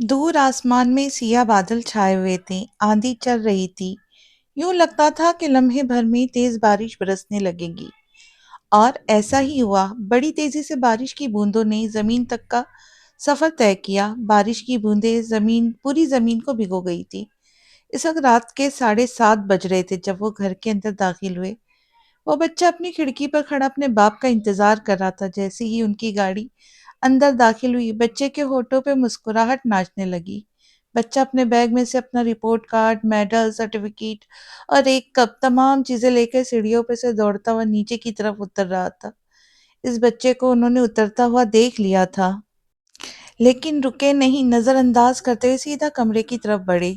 دور آسمان میں سیاہ بادل چھائے ہوئے تھے، آندھی چل رہی تھی۔ یوں لگتا تھا کہ لمحے بھر میں تیز بارش برسنے لگے گی، اور ایسا ہی ہوا۔ بڑی تیزی سے بارش کی بوندوں نے زمین تک کا سفر طے کیا۔ بارش کی بوندیں پوری زمین کو بھگو گئی تھی۔ اس وقت رات کے 7:30 بج رہے تھے جب وہ گھر کے اندر داخل ہوئے۔ وہ بچہ اپنی کھڑکی پر کھڑا اپنے باپ کا انتظار کر رہا تھا۔ جیسے ہی ان کی گاڑی اندر داخل ہوئی، بچے کے ہونٹوں پہ مسکراہٹ ناچنے لگی۔ بچہ اپنے بیگ میں سے اپنا رپورٹ کارڈ، میڈل، سرٹیفکیٹ اور ایک کپ تمام چیزیں لے کے سیڑھیوں پہ سے دوڑتا ہوا نیچے کی طرف اتر رہا تھا۔ اس بچے کو انہوں نے اترتا ہوا دیکھ لیا تھا، لیکن رکے نہیں، نظر انداز کرتے ہوئے سیدھا کمرے کی طرف بڑھے۔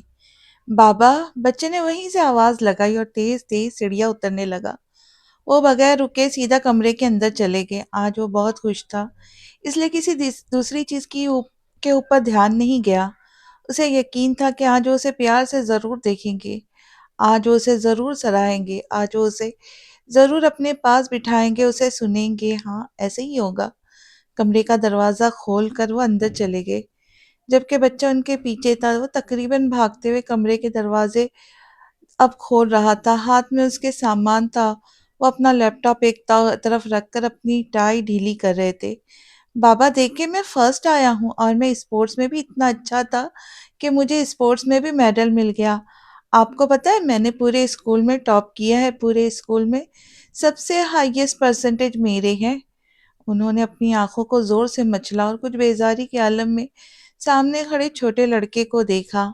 بابا! بچے نے وہیں سے آواز لگائی اور تیز تیز سیڑھیاں اترنے لگا۔ وہ بغیر رکے سیدھا کمرے کے اندر چلے گئے۔ آج وہ بہت خوش تھا، اس لیے کسی دوسری چیز کے اوپر دھیان نہیں گیا۔ اسے یقین تھا کہ آج وہ اسے پیار سے ضرور دیکھیں گے، آج وہ اسے ضرور سراہیں گے، آج وہ اسے ضرور اپنے پاس بٹھائیں گے، اسے سنیں گے۔ ہاں، ایسے ہی ہوگا۔ کمرے کا دروازہ کھول کر وہ اندر چلے گئے، جبکہ بچہ ان کے پیچھے تھا۔ وہ تقریباً بھاگتے ہوئے کمرے کے دروازے اب کھول رہا تھا۔ ہاتھ میں اس کے سامان تھا۔ وہ اپنا لیپ ٹاپ ایک طرف رکھ کر اپنی ٹائی ڈھیلی کر رہے تھے۔ بابا دیکھیں، میں فرسٹ آیا ہوں، اور میں اسپورٹس میں بھی اتنا اچھا تھا کہ مجھے اسپورٹس میں بھی میڈل مل گیا۔ آپ کو پتہ ہے میں نے پورے اسکول میں ٹاپ کیا ہے، پورے اسکول میں سب سے ہائیسٹ پرسنٹیج میرے ہیں۔ انہوں نے اپنی آنکھوں کو زور سے مچلا اور کچھ بیزاری کے عالم میں سامنے کھڑے چھوٹے لڑکے کو دیکھا۔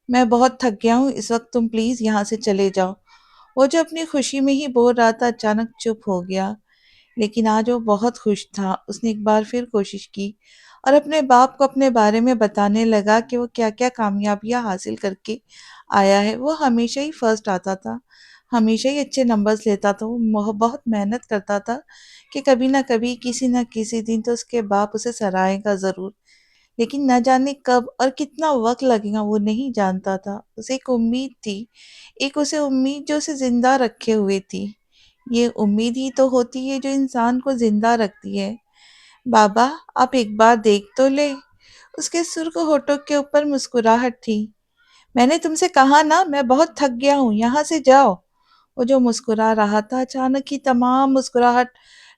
میں بہت تھک گیا ہوں، اس وقت تم پلیز یہاں سے چلے جاؤ۔ وہ جو اپنی خوشی میں ہی بول رہا تھا اچانک چپ ہو گیا، لیکن آج وہ بہت خوش تھا۔ اس نے ایک بار پھر کوشش کی اور اپنے باپ کو اپنے بارے میں بتانے لگا کہ وہ کیا کیا کامیابیاں حاصل کر کے آیا ہے۔ وہ ہمیشہ ہی فرسٹ آتا تھا، ہمیشہ ہی اچھے نمبرز لیتا تھا۔ وہ بہت محنت کرتا تھا کہ کبھی نہ کبھی، کسی نہ کسی دن تو اس کے باپ اسے سراہے گا ضرور، لیکن نہ جانے کب اور کتنا وقت لگے گا وہ نہیں جانتا تھا۔ اسے ایک امید تھی، اسے امید جو اسے زندہ رکھے ہوئے تھی۔ یہ امید ہی تو ہوتی ہے جو انسان کو زندہ رکھتی ہے۔ بابا آپ ایک بار دیکھ تو لے۔ اس کے سرخ ہونٹوں کے اوپر مسکراہٹ تھی۔ میں نے تم سے کہا نا، میں بہت تھک گیا ہوں، یہاں سے جاؤ۔ وہ جو مسکرا رہا تھا، اچانک ہی تمام مسکراہٹ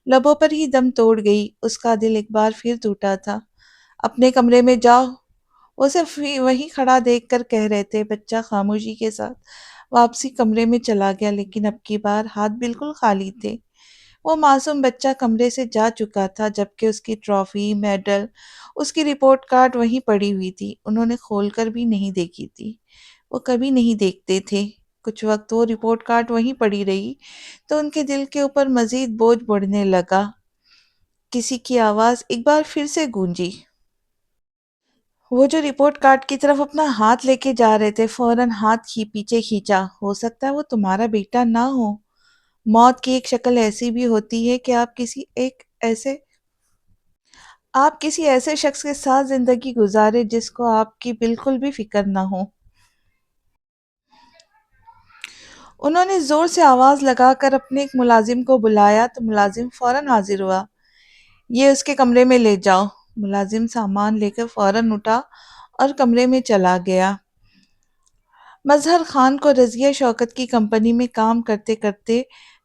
لبوں پر ہی دم توڑ گئی۔ اس کا دل ایک بار پھر ٹوٹا تھا۔ اپنے کمرے میں جاؤ، وہ صرف وہیں کھڑا دیکھ کر کہہ رہے تھے۔ بچہ خاموشی کے ساتھ واپسی کمرے میں چلا گیا، لیکن اب کی بار ہاتھ بالکل خالی تھے۔ وہ معصوم بچہ کمرے سے جا چکا تھا، جبکہ اس کی ٹرافی، میڈل، اس کی رپورٹ کارڈ وہیں پڑی ہوئی تھی۔ انہوں نے کھول کر بھی نہیں دیکھی تھی، وہ کبھی نہیں دیکھتے تھے۔ کچھ وقت وہ رپورٹ کارڈ وہیں پڑی رہی تو ان کے دل کے اوپر مزید بوجھ بڑھنے لگا۔ کسی کی آواز ایک بار پھر سے گونجی۔ وہ جو رپورٹ کارڈ کی طرف اپنا ہاتھ لے کے جا رہے تھے، فوراً ہاتھ پیچھے کھینچا۔ ہو سکتا ہے وہ تمہارا بیٹا نہ ہو۔ موت کی ایک شکل ایسی بھی ہوتی ہے کہ آپ کسی ایسے شخص کے ساتھ زندگی گزارے جس کو آپ کی بالکل بھی فکر نہ ہو۔ انہوں نے زور سے آواز لگا کر اپنے ایک ملازم کو بلایا تو ملازم فوراً حاضر ہوا۔ یہ اس کے کمرے میں لے جاؤ۔ ملازم سامان لے کر فوراً اٹھا اور کمرے میں چلا گیا۔ مظہر خان کو رضیہ شوکت کی کمپنی میں کام کرتے کرتے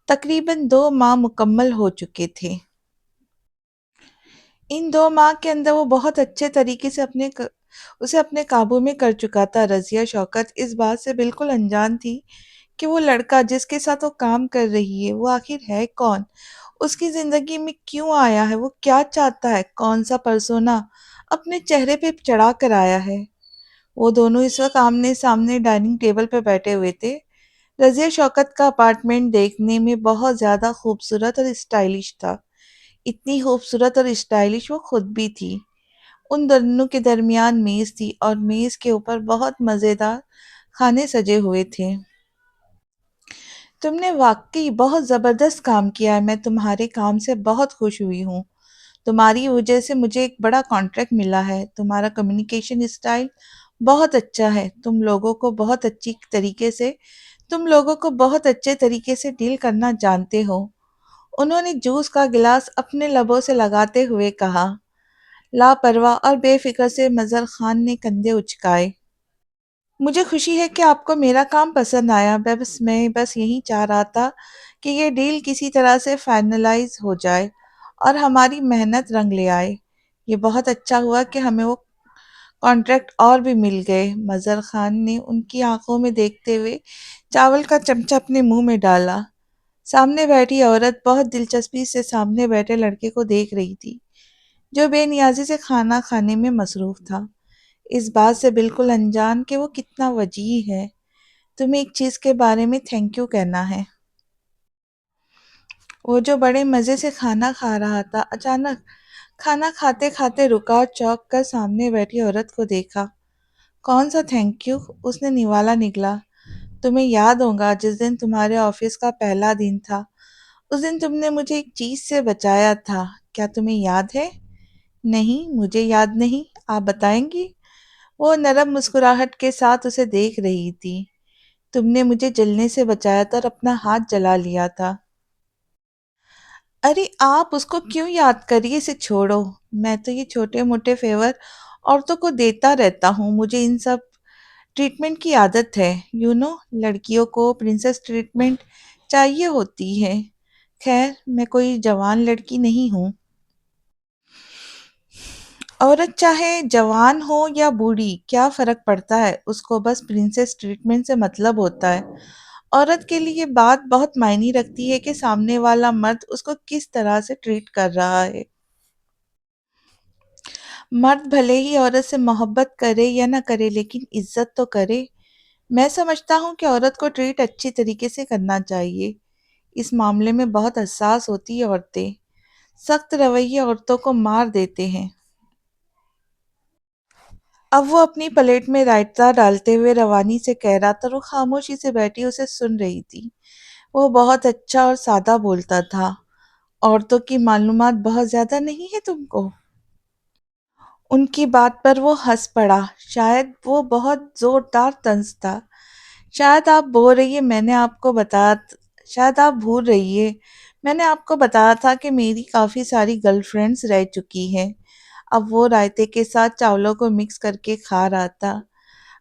تقریباً 2 ماہ مکمل ہو چکے تھے۔ ان 2 ماہ کے اندر وہ بہت اچھے طریقے سے اسے اپنے قابو میں کر چکا تھا۔ رضیہ شوکت اس بات سے بالکل انجان تھی کہ وہ لڑکا جس کے ساتھ وہ کام کر رہی ہے وہ آخر ہے کون، اس کی زندگی میں کیوں آیا ہے، وہ کیا چاہتا ہے، کون سا پرسونا اپنے چہرے پہ چڑھا کر آیا ہے۔ وہ دونوں اس وقت آمنے سامنے ڈائننگ ٹیبل پہ بیٹھے ہوئے تھے۔ رضیہ شوکت کا اپارٹمنٹ دیکھنے میں بہت زیادہ خوبصورت اور اسٹائلش تھا، اتنی خوبصورت اور اسٹائلش وہ خود بھی تھی۔ ان دونوں کے درمیان میز تھی اور میز کے اوپر بہت مزیدار کھانے سجے ہوئے تھے۔ تم نے واقعی بہت زبردست کام کیا ہے، میں تمہارے کام سے بہت خوش ہوئی ہوں۔ تمہاری وجہ سے مجھے ایک بڑا کانٹریکٹ ملا ہے۔ تمہارا کمیونیکیشن اسٹائل بہت اچھا ہے، تم لوگوں کو بہت اچھے طریقے سے ڈیل کرنا جانتے ہو۔ انہوں نے جوس کا گلاس اپنے لبوں سے لگاتے ہوئے کہا۔ لاپرواہ اور بے فکر سے مظہر خان نے کندھے اچکائے۔ مجھے خوشی ہے کہ آپ کو میرا کام پسند آیا، میں بس یہی چاہ رہا تھا کہ یہ ڈیل کسی طرح سے فائنلائز ہو جائے اور ہماری محنت رنگ لے آئے۔ یہ بہت اچھا ہوا کہ ہمیں وہ کانٹریکٹ اور بھی مل گئے۔ مظہر خان نے ان کی آنکھوں میں دیکھتے ہوئے چاول کا چمچہ اپنے منہ میں ڈالا۔ سامنے بیٹھی عورت بہت دلچسپی سے سامنے بیٹھے لڑکے کو دیکھ رہی تھی جو بے نیازی سے کھانا کھانے میں مصروف تھا، اس بات سے بالکل انجان کہ وہ کتنا وجیح ہے۔ تمہیں ایک چیز کے بارے میں تھینک یو کہنا ہے۔ وہ جو بڑے مزے سے کھانا کھا رہا تھا اچانک کھانا کھاتے کھاتے رکا اور چونک کر سامنے بیٹھی عورت کو دیکھا۔ کون سا تھینک یو؟ اس نے نوالا نگلا۔ تمہیں یاد ہوگا جس دن تمہارے آفس کا پہلا دن تھا، اس دن تم نے مجھے ایک چیز سے بچایا تھا، کیا تمہیں یاد ہے؟ نہیں، مجھے یاد نہیں، آپ بتائیں گی؟ وہ نرم مسکراہٹ کے ساتھ اسے دیکھ رہی تھی۔ تم نے مجھے جلنے سے بچایا تھا اور اپنا ہاتھ جلا لیا تھا۔ ارے آپ اس کو کیوں یاد کریے، اسے چھوڑو۔ میں تو یہ چھوٹے موٹے فیور عورتوں کو دیتا رہتا ہوں، مجھے ان سب ٹریٹمنٹ کی عادت ہے۔ لڑکیوں کو پرنسس ٹریٹمنٹ چاہیے ہوتی ہے۔ خیر، میں کوئی جوان لڑکی نہیں ہوں۔ عورت چاہے جوان ہو یا بوڑھی کیا فرق پڑتا ہے، اس کو بس پرنسس ٹریٹمنٹ سے مطلب ہوتا ہے۔ عورت کے لیے یہ بات بہت معنی رکھتی ہے کہ سامنے والا مرد اس کو کس طرح سے ٹریٹ کر رہا ہے۔ مرد بھلے ہی عورت سے محبت کرے یا نہ کرے لیکن عزت تو کرے۔ میں سمجھتا ہوں کہ عورت کو ٹریٹ اچھی طریقے سے کرنا چاہیے۔ اس معاملے میں بہت حساس ہوتی ہیں عورتیں۔ سخت رویے عورتوں کو مار دیتے ہیں۔ اب وہ اپنی پلیٹ میں رائتا ڈالتے ہوئے روانی سے کہہ رہا تھا اور وہ خاموشی سے بیٹھی اسے سن رہی تھی۔ وہ بہت اچھا اور سادہ بولتا تھا۔ عورتوں کی معلومات بہت زیادہ نہیں ہے تم کو؟ ان کی بات پر وہ ہنس پڑا۔ شاید وہ بہت زوردار طنز تھا۔ شاید آپ بول رہی ہے میں نے آپ کو بتایا شاید آپ بھول رہی ہے میں نے آپ کو بتایا تھا کہ میری کافی ساری گرل فرینڈز رہ چکی ہیں۔ اب وہ رائتے کے ساتھ چاولوں کو مکس کر کے کھا رہا تھا۔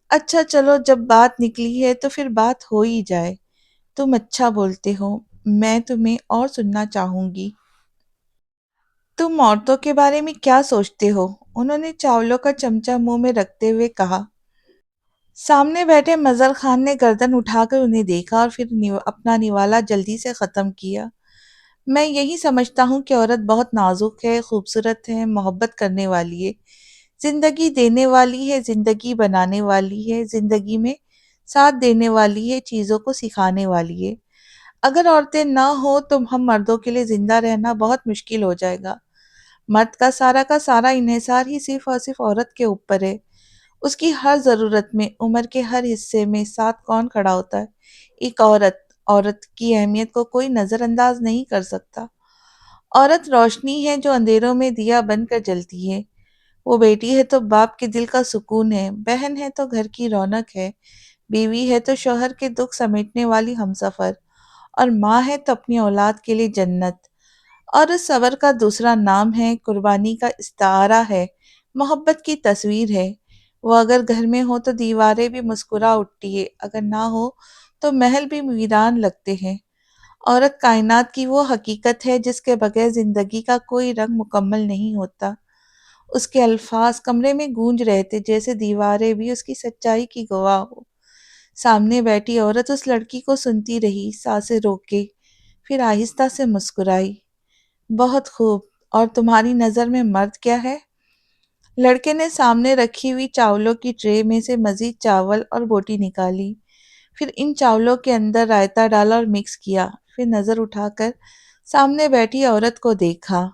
اچھا چلو، جب بات نکلی ہے تو پھر بات ہو ہی جائے۔ تم اچھا بولتے ہو، میں تمہیں اور سننا چاہوں گی۔ تم عورتوں کے بارے میں کیا سوچتے ہو؟ انہوں نے چاولوں کا چمچہ منہ میں رکھتے ہوئے کہا۔ سامنے بیٹھے مظہر خان نے گردن اٹھا کر انہیں دیکھا اور پھر اپنا نوالا جلدی سے ختم کیا۔ میں یہی سمجھتا ہوں کہ عورت بہت نازک ہے، خوبصورت ہے، محبت کرنے والی ہے، زندگی دینے والی ہے، زندگی بنانے والی ہے، زندگی میں ساتھ دینے والی ہے، چیزوں کو سکھانے والی ہے۔ اگر عورتیں نہ ہو تو ہم مردوں کے لیے زندہ رہنا بہت مشکل ہو جائے گا۔ مرد کا سارا انحصار ہی صرف اور صرف عورت کے اوپر ہے۔ اس کی ہر ضرورت میں، عمر کے ہر حصے میں ساتھ کون کھڑا ہوتا ہے؟ ایک عورت۔ عورت کی اہمیت کو کوئی نظر انداز نہیں کر سکتا۔ عورت روشنی ہے جو اندھیروں میں دیا بن کر جلتی ہے۔ وہ بیٹی ہے تو باپ کے دل کا سکون ہے، بہن ہے تو گھر کی رونق ہے، بیوی ہے تو شوہر کے دکھ سمیٹنے والی ہمسفر، اور ماں ہے تو اپنی اولاد کے لیے جنت۔ اور اس صبر کا دوسرا نام ہے، قربانی کا استعارہ ہے، محبت کی تصویر ہے۔ وہ اگر گھر میں ہو تو دیواریں بھی مسکرا اٹھتی ہے، اگر نہ ہو تو محل بھی ویران لگتے ہیں۔ عورت کائنات کی وہ حقیقت ہے جس کے بغیر زندگی کا کوئی رنگ مکمل نہیں ہوتا۔ اس کے الفاظ کمرے میں گونج رہے تھے جیسے دیواریں بھی اس کی سچائی کی گواہ ہو۔ سامنے بیٹھی عورت اس لڑکی کو سنتی رہی، سانسیں روکے، پھر آہستہ سے مسکرائی۔ بہت خوب، اور تمہاری نظر میں مرد کیا ہے؟ لڑکے نے سامنے رکھی ہوئی چاولوں کی ٹرے میں سے مزید چاول اور بوٹی نکالی، پھر ان چاولوں کے اندر رائتا ڈالا اور مکس کیا، پھر نظر اٹھا کر سامنے بیٹھی عورت کو دیکھا۔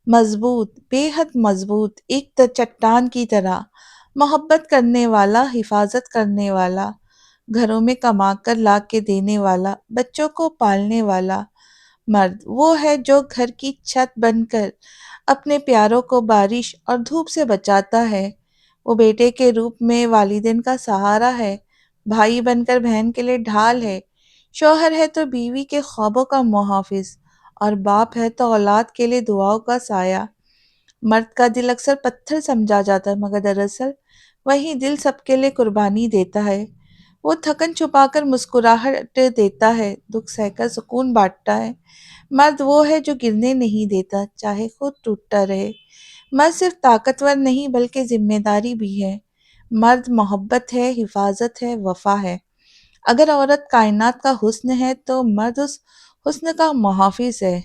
مضبوط، بے حد مضبوط، ایک چٹان کی طرح، محبت کرنے والا، حفاظت کرنے والا، گھروں میں کما کر لا کے دینے والا، بچوں کو پالنے والا۔ مرد وہ ہے جو گھر کی چھت بن کر اپنے پیاروں کو بارش اور دھوپ سے بچاتا ہے۔ وہ بیٹے کے روپ میں والدین کا سہارا ہے، بھائی بن کر بہن کے لیے ڈھال ہے، شوہر ہے تو بیوی کے خوابوں کا محافظ، اور باپ ہے تو اولاد کے لیے دعاؤں کا سایہ۔ مرد کا دل اکثر پتھر سمجھا جاتا ہے مگر دراصل وہی دل سب کے لیے قربانی دیتا ہے۔ وہ تھکن چھپا کر مسکراہٹ دیتا ہے، دکھ سہ کر سکون بانٹتا ہے۔ مرد وہ ہے جو گرنے نہیں دیتا چاہے خود ٹوٹتا رہے۔ مرد صرف طاقتور نہیں بلکہ ذمہ داری بھی ہے۔ مرد محبت ہے، حفاظت ہے، وفا ہے۔ اگر عورت کائنات کا حسن ہے تو مرد اس حسن کا محافظ ہے۔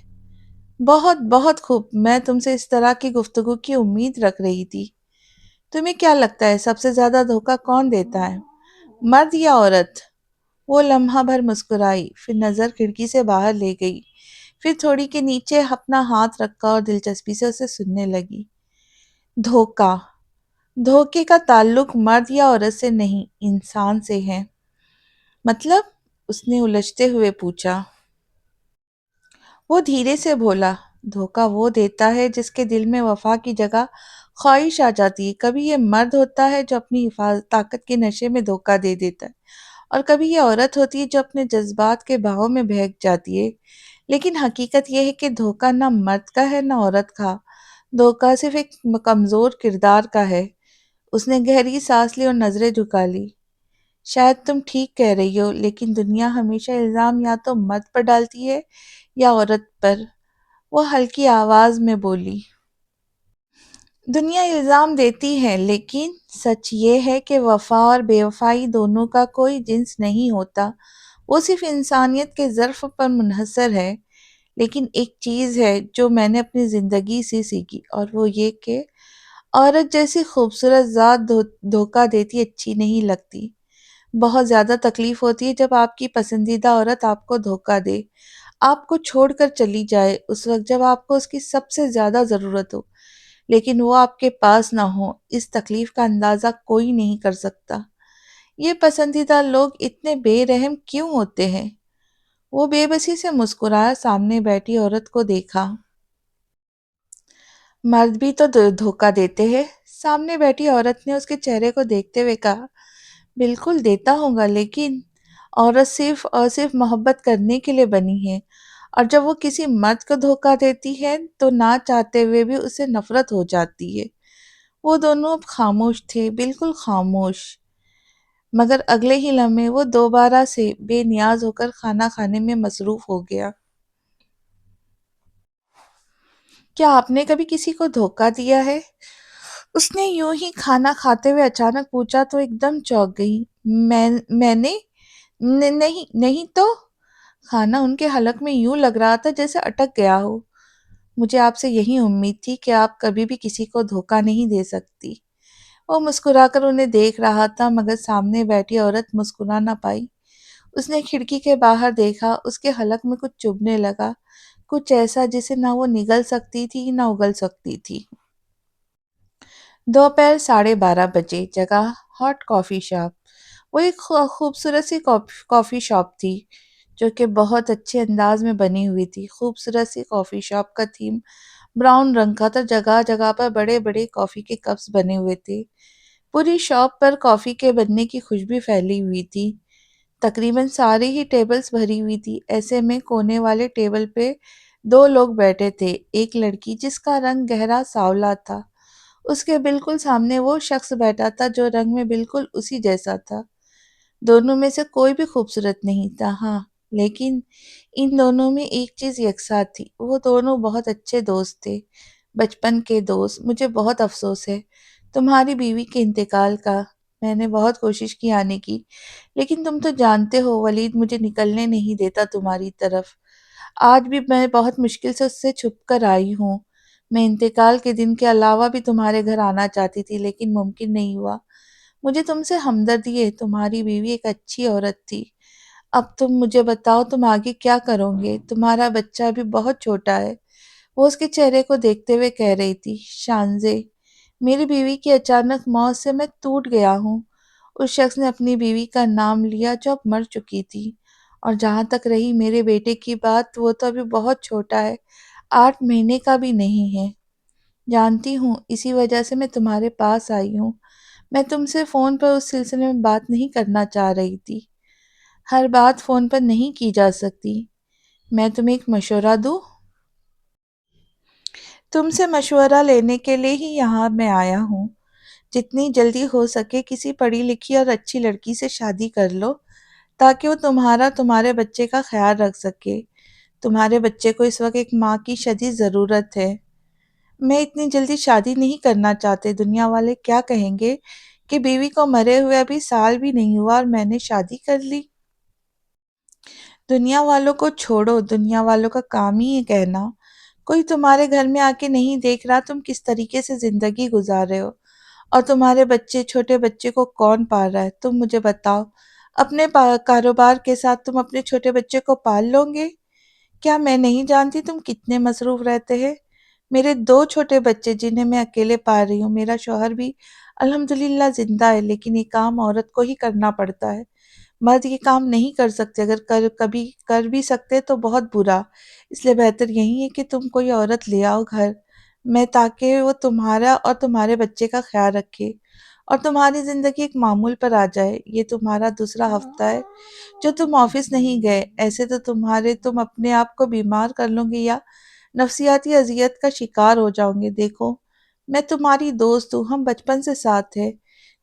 بہت بہت خوب، میں تم سے اس طرح کی گفتگو کی امید رکھ رہی تھی۔ تمہیں کیا لگتا ہے سب سے زیادہ دھوکہ کون دیتا ہے، مرد یا عورت؟ وہ لمحہ بھر مسکرائی، پھر نظر کھڑکی سے باہر لے گئی، پھر تھوڑی کے نیچے اپنا ہاتھ رکھا اور دلچسپی سے اسے سننے لگی۔ دھوکہ، دھوکے کا تعلق مرد یا عورت سے نہیں، انسان سے ہے۔ مطلب؟ اس نے الجھتے ہوئے پوچھا۔ وہ دھیرے سے بولا، دھوکہ وہ دیتا ہے جس کے دل میں وفا کی جگہ خواہش آ جاتی ہے۔ کبھی یہ مرد ہوتا ہے جو اپنی طاقت کے نشے میں دھوکہ دے دیتا ہے، اور کبھی یہ عورت ہوتی ہے جو اپنے جذبات کے بہاؤ میں بہک جاتی ہے۔ لیکن حقیقت یہ ہے کہ دھوکہ نہ مرد کا ہے نہ عورت کا، دھوکہ صرف ایک کمزور کردار کا ہے۔ اس نے گہری سانس لی اور نظریں جھکا لی۔ شاید تم ٹھیک کہہ رہی ہو، لیکن دنیا ہمیشہ الزام یا تو مرد پر ڈالتی ہے یا عورت پر، وہ ہلکی آواز میں بولی۔ دنیا الزام دیتی ہے، لیکن سچ یہ ہے کہ وفا اور بے وفائی دونوں کا کوئی جنس نہیں ہوتا، وہ صرف انسانیت کے ظرف پر منحصر ہے۔ لیکن ایک چیز ہے جو میں نے اپنی زندگی سے سیکھی، اور وہ یہ کہ عورت جیسی خوبصورت ذات دھوکہ دیتی اچھی نہیں لگتی۔ بہت زیادہ تکلیف ہوتی ہے جب آپ کی پسندیدہ عورت آپ کو دھوکہ دے، آپ کو چھوڑ کر چلی جائے اس وقت جب آپ کو اس کی سب سے زیادہ ضرورت ہو، لیکن وہ آپ کے پاس نہ ہو۔ اس تکلیف کا اندازہ کوئی نہیں کر سکتا۔ یہ پسندیدہ لوگ اتنے بے رحم کیوں ہوتے ہیں؟ وہ بے بسی سے مسکرایا، سامنے بیٹھی عورت کو دیکھا۔ مرد بھی تو دھوکہ دیتے ہیں، سامنے بیٹھی عورت نے اس کے چہرے کو دیکھتے ہوئے کہا۔ بالکل دیتا ہوگا، لیکن عورت صرف اور صرف محبت کرنے کے لیے بنی ہے، اور جب وہ کسی مرد کو دھوکہ دیتی ہے تو نہ چاہتے ہوئے بھی اسے نفرت ہو جاتی ہے۔ وہ دونوں اب خاموش تھے، بالکل خاموش، مگر اگلے ہی لمحے وہ دوبارہ سے بے نیاز ہو کر کھانا کھانے میں مصروف ہو گیا۔ کیا آپ نے کبھی کسی کو دھوکہ دیا ہے؟ اس نے یوں ہی کھانا کھاتے ہوئے اچانک پوچھا تو ایک دم چونک گئی۔ میں نے نہیں نہیں تو۔ کھانا ان کے حلق میں یوں لگ رہا تھا جیسے اٹک گیا ہو۔ مجھے آپ سے یہی امید تھی کہ آپ کبھی بھی کسی کو دھوکہ نہیں دے سکتی۔ وہ مسکرا کر انہیں دیکھ رہا تھا مگر سامنے بیٹھی عورت مسکرا نہ پائی۔ اس نے کھڑکی کے باہر دیکھا، اس کے حلق میں کچھ چبھنے لگا، کچھ ایسا جسے نہ وہ نگل سکتی تھی نہ اگل سکتی تھی۔ دوپہر 12:30 بجے، جگہ ہاٹ کافی شاپ۔ وہ ایک خوبصورت سی کافی شاپ تھی جو کہ بہت اچھے انداز میں بنی ہوئی تھی۔ خوبصورت سی کافی شاپ کا تھیم براؤن رنگ کا تھا، جگہ جگہ پر بڑے بڑے کافی کے کپس بنے ہوئے تھے۔ پوری شاپ پر کافی کے بننے کی خوشبو پھیلی ہوئی تھی۔ تقریباً ساری ہی ٹیبلز بھری ہوئی تھی۔ ایسے میں کونے والے ٹیبل پہ دو لوگ بیٹھے تھے، ایک لڑکی جس کا رنگ گہرا سانولا تھا، اس کے بالکل سامنے وہ شخص بیٹھا تھا جو رنگ میں بالکل اسی جیسا تھا۔ دونوں میں سے کوئی بھی خوبصورت نہیں تھا، ہاں، لیکن ان دونوں میں ایک چیز یکساں تھی، وہ دونوں بہت اچھے دوست تھے، بچپن کے دوست۔ مجھے بہت افسوس ہے تمہاری بیوی کے انتقال کا۔ میں نے بہت کوشش کی آنے کی، لیکن تم تو جانتے ہو ولید مجھے نکلنے نہیں دیتا تمہاری طرف۔ آج بھی میں بہت مشکل سے اس سے چھپ کر آئی ہوں۔ میں انتقال کے دن کے علاوہ بھی تمہارے گھر آنا چاہتی تھی، لیکن ممکن نہیں ہوا۔ مجھے تم سے ہمدردی ہے، تمہاری بیوی ایک اچھی عورت تھی۔ اب تم مجھے بتاؤ تم آگے کیا کرو گے؟ تمہارا بچہ بھی بہت چھوٹا ہے۔ وہ اس کے چہرے کو دیکھتے ہوئے کہہ رہی تھی۔ شانزے، میری بیوی کی اچانک موت سے میں ٹوٹ گیا ہوں۔ اس شخص نے اپنی بیوی کا نام لیا جو اب مر چکی تھی۔ اور جہاں تک رہی میرے بیٹے کی بات، وہ تو ابھی بہت چھوٹا ہے، 8 مہینے کا بھی نہیں ہے۔ جانتی ہوں، اسی وجہ سے میں تمہارے پاس آئی ہوں۔ میں تم سے فون پر اس سلسلے میں بات نہیں کرنا چاہ رہی تھی۔ ہر بات فون پر نہیں کی جا سکتی۔ میں تمہیں ایک مشورہ دوں؟ تم سے مشورہ لینے کے لیے ہی یہاں میں آیا ہوں۔ جتنی جلدی ہو سکے کسی پڑھی لکھی اور اچھی لڑکی سے شادی کر لو تاکہ وہ تمہارے بچے کا خیال رکھ سکے۔ تمہارے بچے کو اس وقت ایک ماں کی شدید ضرورت ہے۔ میں اتنی جلدی شادی نہیں کرنا چاہتے، دنیا والے کیا کہیں گے کہ بیوی کو مرے ہوئے ابھی سال بھی نہیں ہوا اور میں نے شادی کر لی۔ دنیا والوں کو چھوڑو، دنیا والوں کا کام ہی ہے کہنا۔ کوئی تمہارے گھر میں آ کے نہیں دیکھ رہا تم کس طریقے سے زندگی گزار رہے ہو، اور تمہارے بچے، چھوٹے بچے کو کون پال رہا ہے؟ تم مجھے بتاؤ، اپنے کاروبار کے ساتھ تم اپنے چھوٹے بچے کو پال لو گے؟ کیا میں نہیں جانتی تم کتنے مصروف رہتے ہیں؟ میرے 2 چھوٹے بچے جنہیں میں اکیلے پال رہی ہوں، میرا شوہر بھی الحمدللہ زندہ ہے، لیکن یہ کام عورت کو ہی کرنا پڑتا ہے۔ مرد یہ کام نہیں کر سکتے، اگر کبھی کر بھی سکتے تو بہت برا۔ اس لیے بہتر یہی ہے کہ تم کوئی عورت لے آؤ گھر میں تاکہ وہ تمہارا اور تمہارے بچے کا خیال رکھے اور تمہاری زندگی ایک معمول پر آ جائے۔ یہ تمہارا دوسرا ہفتہ ہے جو تم آفس نہیں گئے، ایسے تو تم اپنے آپ کو بیمار کر لو گے یا نفسیاتی اذیت کا شکار ہو جاؤں گے۔ دیکھو، میں تمہاری دوست ہوں، ہم بچپن سے ساتھ ہیں۔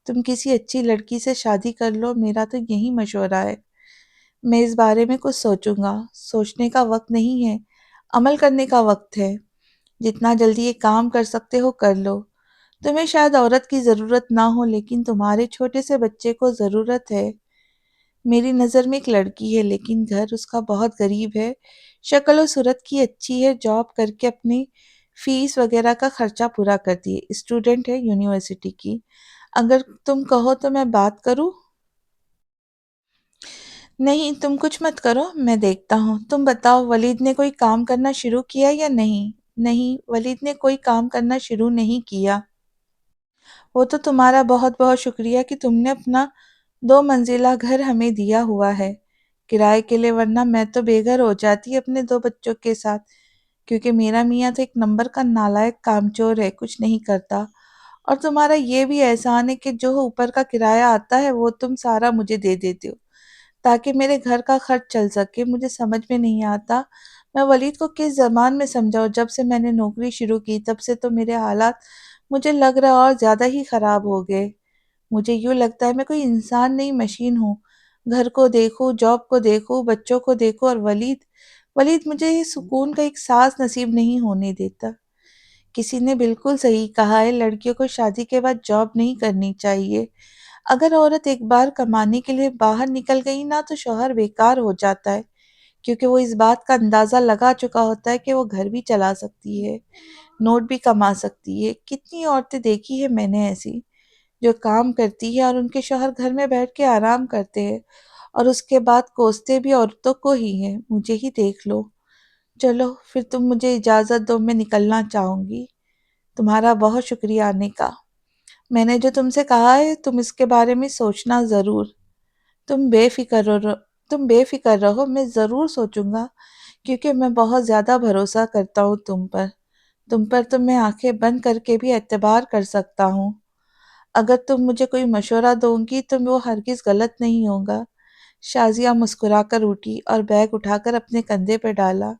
تم کسی اچھی لڑکی سے شادی کر لو، میرا تو یہی مشورہ ہے۔ میں اس بارے میں کچھ سوچوں گا۔ سوچنے کا وقت نہیں ہے، عمل کرنے کا وقت ہے۔ جتنا جلدی یہ کام کر سکتے ہو کر لو۔ تمہیں شاید عورت کی ضرورت نہ ہو، لیکن تمہارے چھوٹے سے بچے کو ضرورت ہے۔ میری نظر میں ایک لڑکی ہے، لیکن گھر اس کا بہت غریب ہے۔ شکل و صورت کی اچھی ہے، جاب کر کے اپنی فیس وغیرہ کا خرچہ پورا کرتی ہے، اسٹوڈنٹ ہے یونیورسٹی کی۔ اگر تم کہو تو میں بات کروں؟ نہیں، تم کچھ مت کرو، میں دیکھتا ہوں۔ تم بتاؤ، ولید نے کوئی کام کرنا شروع کیا یا نہیں؟ نہیں، ولید نے کوئی کام کرنا شروع نہیں کیا۔ وہ تو تمہارا بہت بہت شکریہ کہ تم نے اپنا 2 منزلہ گھر ہمیں دیا ہوا ہے کرائے کے لیے، ورنہ میں تو بے گھر ہو جاتی اپنے 2 بچوں کے ساتھ، کیونکہ میرا میاں تو ایک نمبر کا نالائق کامچور ہے، کچھ نہیں کرتا۔ اور تمہارا یہ بھی احسان ہے کہ جو اوپر کا کرایہ آتا ہے وہ تم سارا مجھے دے دیتے ہو تاکہ میرے گھر کا خرچ چل سکے۔ مجھے سمجھ میں نہیں آتا میں ولید کو کس زبان میں سمجھاؤں۔ جب سے میں نے نوکری شروع کی تب سے تو میرے حالات مجھے لگ رہا اور زیادہ ہی خراب ہو گئے۔ مجھے یوں لگتا ہے میں کوئی انسان نہیں، مشین ہوں۔ گھر کو دیکھوں، جاب کو دیکھوں، بچوں کو دیکھوں، اور ولید مجھے یہ سکون کا ایک سانس نصیب نہیں ہونے دیتا۔ کسی نے بالکل صحیح کہا ہے، لڑکیوں کو شادی کے بعد جاب نہیں کرنی چاہیے۔ اگر عورت ایک بار کمانے کے لیے باہر نکل گئی نا تو شوہر بیکار ہو جاتا ہے، کیونکہ وہ اس بات کا اندازہ لگا چکا ہوتا ہے کہ وہ گھر بھی چلا سکتی ہے، نوٹ بھی کما سکتی ہے۔ کتنی عورتیں دیکھی ہیں میں نے ایسی جو کام کرتی ہے اور ان کے شوہر گھر میں بیٹھ کے آرام کرتے ہیں، اور اس کے بعد کوستے بھی عورتوں کو ہی ہیں۔ مجھے ہی دیکھ لو۔ چلو پھر تم مجھے اجازت دو، میں نکلنا چاہوں گی۔ تمہارا بہت شکریہ آنے کا۔ میں نے جو تم سے کہا ہے تم اس کے بارے میں سوچنا ضرور۔ تم بے فکر رہو میں ضرور سوچوں گا، کیونکہ میں بہت زیادہ بھروسہ کرتا ہوں تم پر تو میں آنکھیں بند کر کے بھی اعتبار کر سکتا ہوں۔ اگر تم مجھے کوئی مشورہ دو گی تو وہ ہرگز غلط نہیں ہوگا۔ شازیہ مسکرا کر اٹھی اور بیگ اٹھا کر اپنے کندھے پہ ڈالا۔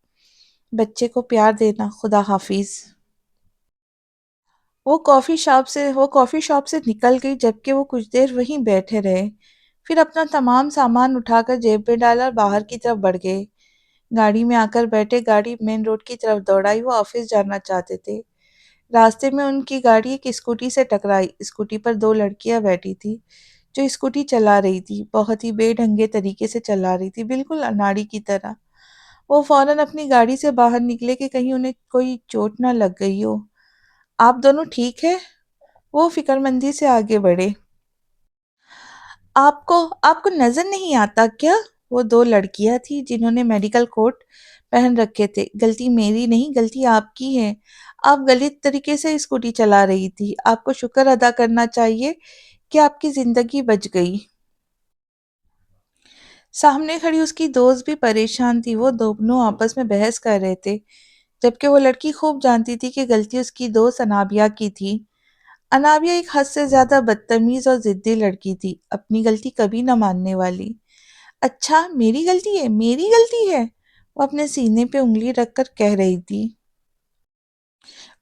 بچے کو پیار دینا، خدا حافظ۔ وہ کافی شاپ سے نکل گئی، جبکہ وہ کچھ دیر وہیں بیٹھے رہے، پھر اپنا تمام سامان اٹھا کر جیب میں ڈالا اور باہر کی طرف بڑھ گئے۔ گاڑی میں آ کر بیٹھے، گاڑی مین روڈ کی طرف دوڑائی۔ وہ آفس جانا چاہتے تھے۔ راستے میں ان کی گاڑی ایک اسکوٹی سے ٹکرائی۔ اسکوٹی پر 2 لڑکیاں بیٹھی تھی جو اسکوٹی چلا رہی تھی، بہت ہی بے ڈھنگے طریقے سے چلا رہی تھی، بالکل اناڑی کی طرح۔ وہ فوراً اپنی گاڑی سے باہر نکلے کہ کہیں انہیں کوئی چوٹ نہ لگ گئی ہو۔ آپ دونوں ٹھیک ہے؟ وہ فکر مندی سے آگے بڑھے۔ آپ کو نظر نہیں آتا کیا؟ وہ 2 لڑکیاں تھیں جنہوں نے میڈیکل کوٹ پہن رکھے تھے۔ غلطی میری نہیں، غلطی آپ کی ہے۔ آپ غلط طریقے سے اسکوٹی چلا رہی تھی۔ آپ کو شکر ادا کرنا چاہیے کہ آپ کی زندگی بچ گئی۔ سامنے کھڑی اس کی دوست بھی پریشان تھی۔ وہ دونوں آپس میں بحث کر رہے تھے، جبکہ وہ لڑکی خوب جانتی تھی کہ غلطی اس کی دوست انابیہ کی تھی۔ انابیہ ایک حد سے زیادہ بدتمیز اور ضدی لڑکی تھی، اپنی غلطی کبھی نہ ماننے والی۔ اچھا، میری غلطی ہے، وہ اپنے سینے پہ انگلی رکھ کر کہہ رہی تھی۔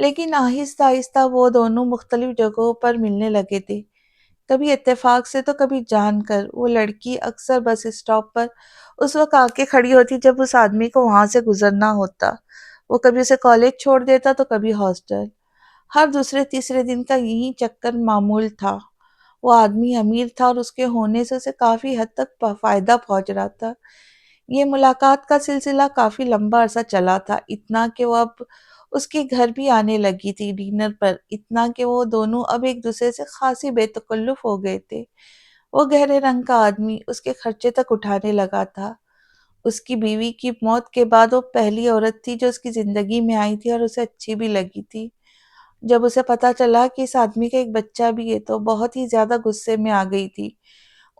لیکن آہستہ آہستہ وہ دونوں مختلف جگہوں پر ملنے لگے تھے، کبھی اتفاق سے تو کبھی جان کر۔ وہ لڑکی اکثر بس اسٹاپ پر اس وقت آ کے کھڑی ہوتی جب اس آدمی کو وہاں سے گزرنا ہوتا۔ وہ کبھی اسے کالج چھوڑ دیتا تو کبھی ہاسٹل۔ ہر دوسرے تیسرے دن کا یہی چکر معمول تھا۔ وہ آدمی امیر تھا اور اس کے ہونے سے اسے کافی حد تک فائدہ پہنچ رہا تھا۔ یہ ملاقات کا سلسلہ کافی لمبا عرصہ چلا تھا، اتنا کہ وہ اب اس کے گھر بھی آنے لگی تھی ڈنر پر، اتنا کہ وہ دونوں اب ایک دوسرے سے خاصی بے تکلف ہو گئے تھے۔ وہ گہرے رنگ کا آدمی اس کے خرچے تک اٹھانے لگا تھا۔ اس کی بیوی کی موت کے بعد وہ پہلی عورت تھی جو اس کی زندگی میں آئی تھی اور اسے اچھی بھی لگی تھی۔ جب اسے پتا چلا کہ اس آدمی کا ایک بچہ بھی ہے تو بہت ہی زیادہ غصے میں آ گئی تھی۔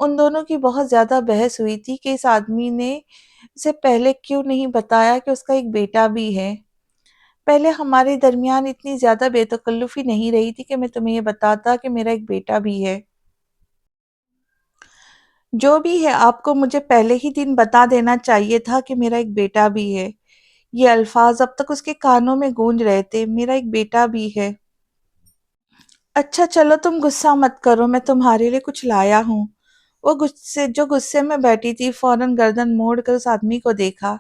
ان دونوں کی بہت زیادہ بحث ہوئی تھی کہ اس آدمی نے اسے پہلے کیوں نہیں بتایا کہ اس کا ایک بیٹا بھی ہے۔ پہلے ہمارے درمیان اتنی زیادہ بے تکلفی نہیں رہی تھی کہ میں تمہیں یہ بتاتا کہ میرا ایک بیٹا بھی ہے۔ جو بھی ہے، آپ کو مجھے پہلے ہی دن بتا دینا چاہیے تھا کہ میرا ایک بیٹا بھی ہے۔ یہ الفاظ اب تک اس کے کانوں میں گونج رہے تھے، میرا ایک بیٹا بھی ہے۔ اچھا چلو تم غصہ مت کرو، میں تمہارے لیے کچھ لایا ہوں۔ وہ غصے میں بیٹھی تھی فوراً گردن موڑ کر اس آدمی کو دیکھا۔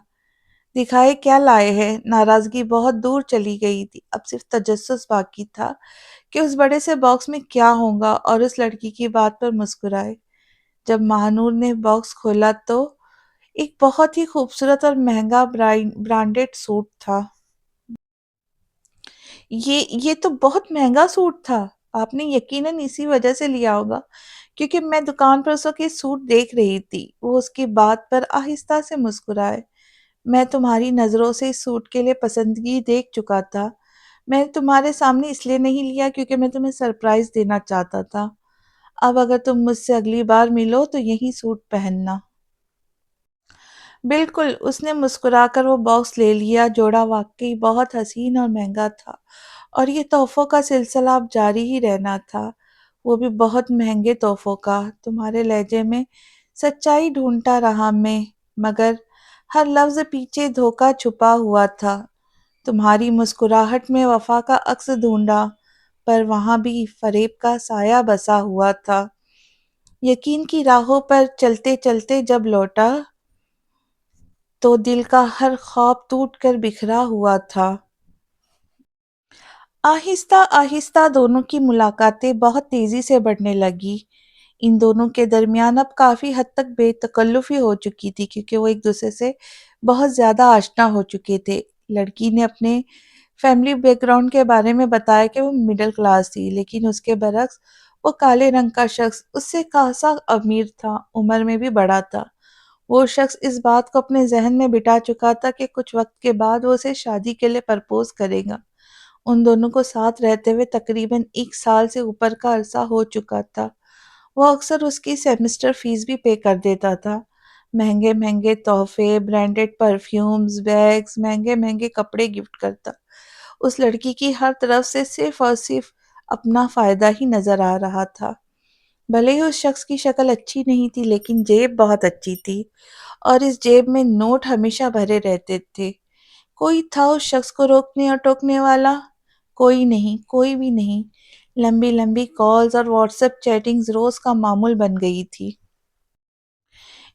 دکھائے کیا لائے ہے؟ ناراضگی بہت دور چلی گئی تھی، اب صرف تجسس باقی تھا کہ اس بڑے سے باکس میں کیا ہوگا، اور اس لڑکی کی بات پر مسکرائے۔ جب ماہنور نے باکس کھولا تو ایک بہت ہی خوبصورت اور مہنگا برانڈڈ سوٹ تھا۔ یہ تو بہت مہنگا سوٹ تھا، آپ نے یقیناً اسی وجہ سے لیا ہوگا کیونکہ میں دکان پر اس وقت یہ سوٹ دیکھ رہی تھی۔ وہ اس کی بات پر آہستہ سے مسکرائے۔ میں تمہاری نظروں سے اس سوٹ کے لیے پسندگی دیکھ چکا تھا، میں نے تمہارے سامنے اس لیے نہیں لیا کیونکہ میں تمہیں سرپرائز دینا چاہتا تھا۔ اب اگر تم مجھ سے اگلی بار ملو تو یہی سوٹ پہننا۔ بالکل، اس نے مسکرا کر وہ باکس لے لیا۔ جوڑا واقعی بہت حسین اور مہنگا تھا، اور یہ تحفوں کا سلسلہ اب جاری ہی رہنا تھا، وہ بھی بہت مہنگے تحفوں کا۔ تمہارے لہجے میں سچائی ڈھونڈتا رہا میں، مگر ہر لفظ پیچھے دھوکہ چھپا ہوا تھا۔ تمہاری مسکراہٹ میں وفا کا عکس ڈھونڈا، پر وہاں بھی فریب کا سایہ بسا ہوا تھا۔ یقین کی راہوں پر چلتے چلتے جب لوٹا تو دل کا ہر خواب ٹوٹ کر بکھرا ہوا تھا۔ آہستہ آہستہ دونوں کی ملاقاتیں بہت تیزی سے بڑھنے لگی۔ ان دونوں کے درمیان اب کافی حد تک بے تکلفی ہو چکی تھی کیونکہ وہ ایک دوسرے سے بہت زیادہ آشنا ہو چکے تھے۔ لڑکی نے اپنے فیملی بیک گراؤنڈ کے بارے میں بتایا کہ وہ مڈل کلاس تھی، لیکن اس کے برعکس وہ کالے رنگ کا شخص اس سے خاصا امیر تھا، عمر میں بھی بڑا تھا۔ وہ شخص اس بات کو اپنے ذہن میں بٹھا چکا تھا کہ کچھ وقت کے بعد وہ اسے شادی کے لیے پرپوز کرے گا۔ ان دونوں کو ساتھ رہتے ہوئے تقریباً 1 سال سے اوپر کا عرصہ ہو چکا تھا۔ وہ اکثر اس کی سیمسٹر فیس بھی پے کر دیتا تھا۔ مہنگے مہنگے تحفے، برانڈڈ پرفیومز، بیگز، مہنگے مہنگے کپڑے گفٹ کرتا۔ اس لڑکی کی ہر طرف سے صرف اور صرف اپنا فائدہ ہی نظر آ رہا تھا۔ بھلے ہی اس شخص کی شکل اچھی نہیں تھی لیکن جیب بہت اچھی تھی، اور اس جیب میں نوٹ ہمیشہ بھرے رہتے تھے۔ کوئی تھا اس شخص کو روکنے اور ٹوکنے والا؟ کوئی نہیں، کوئی بھی نہیں۔ لمبی لمبی کالز اور واٹس ایپ چیٹنگز روز کا معمول بن گئی تھی۔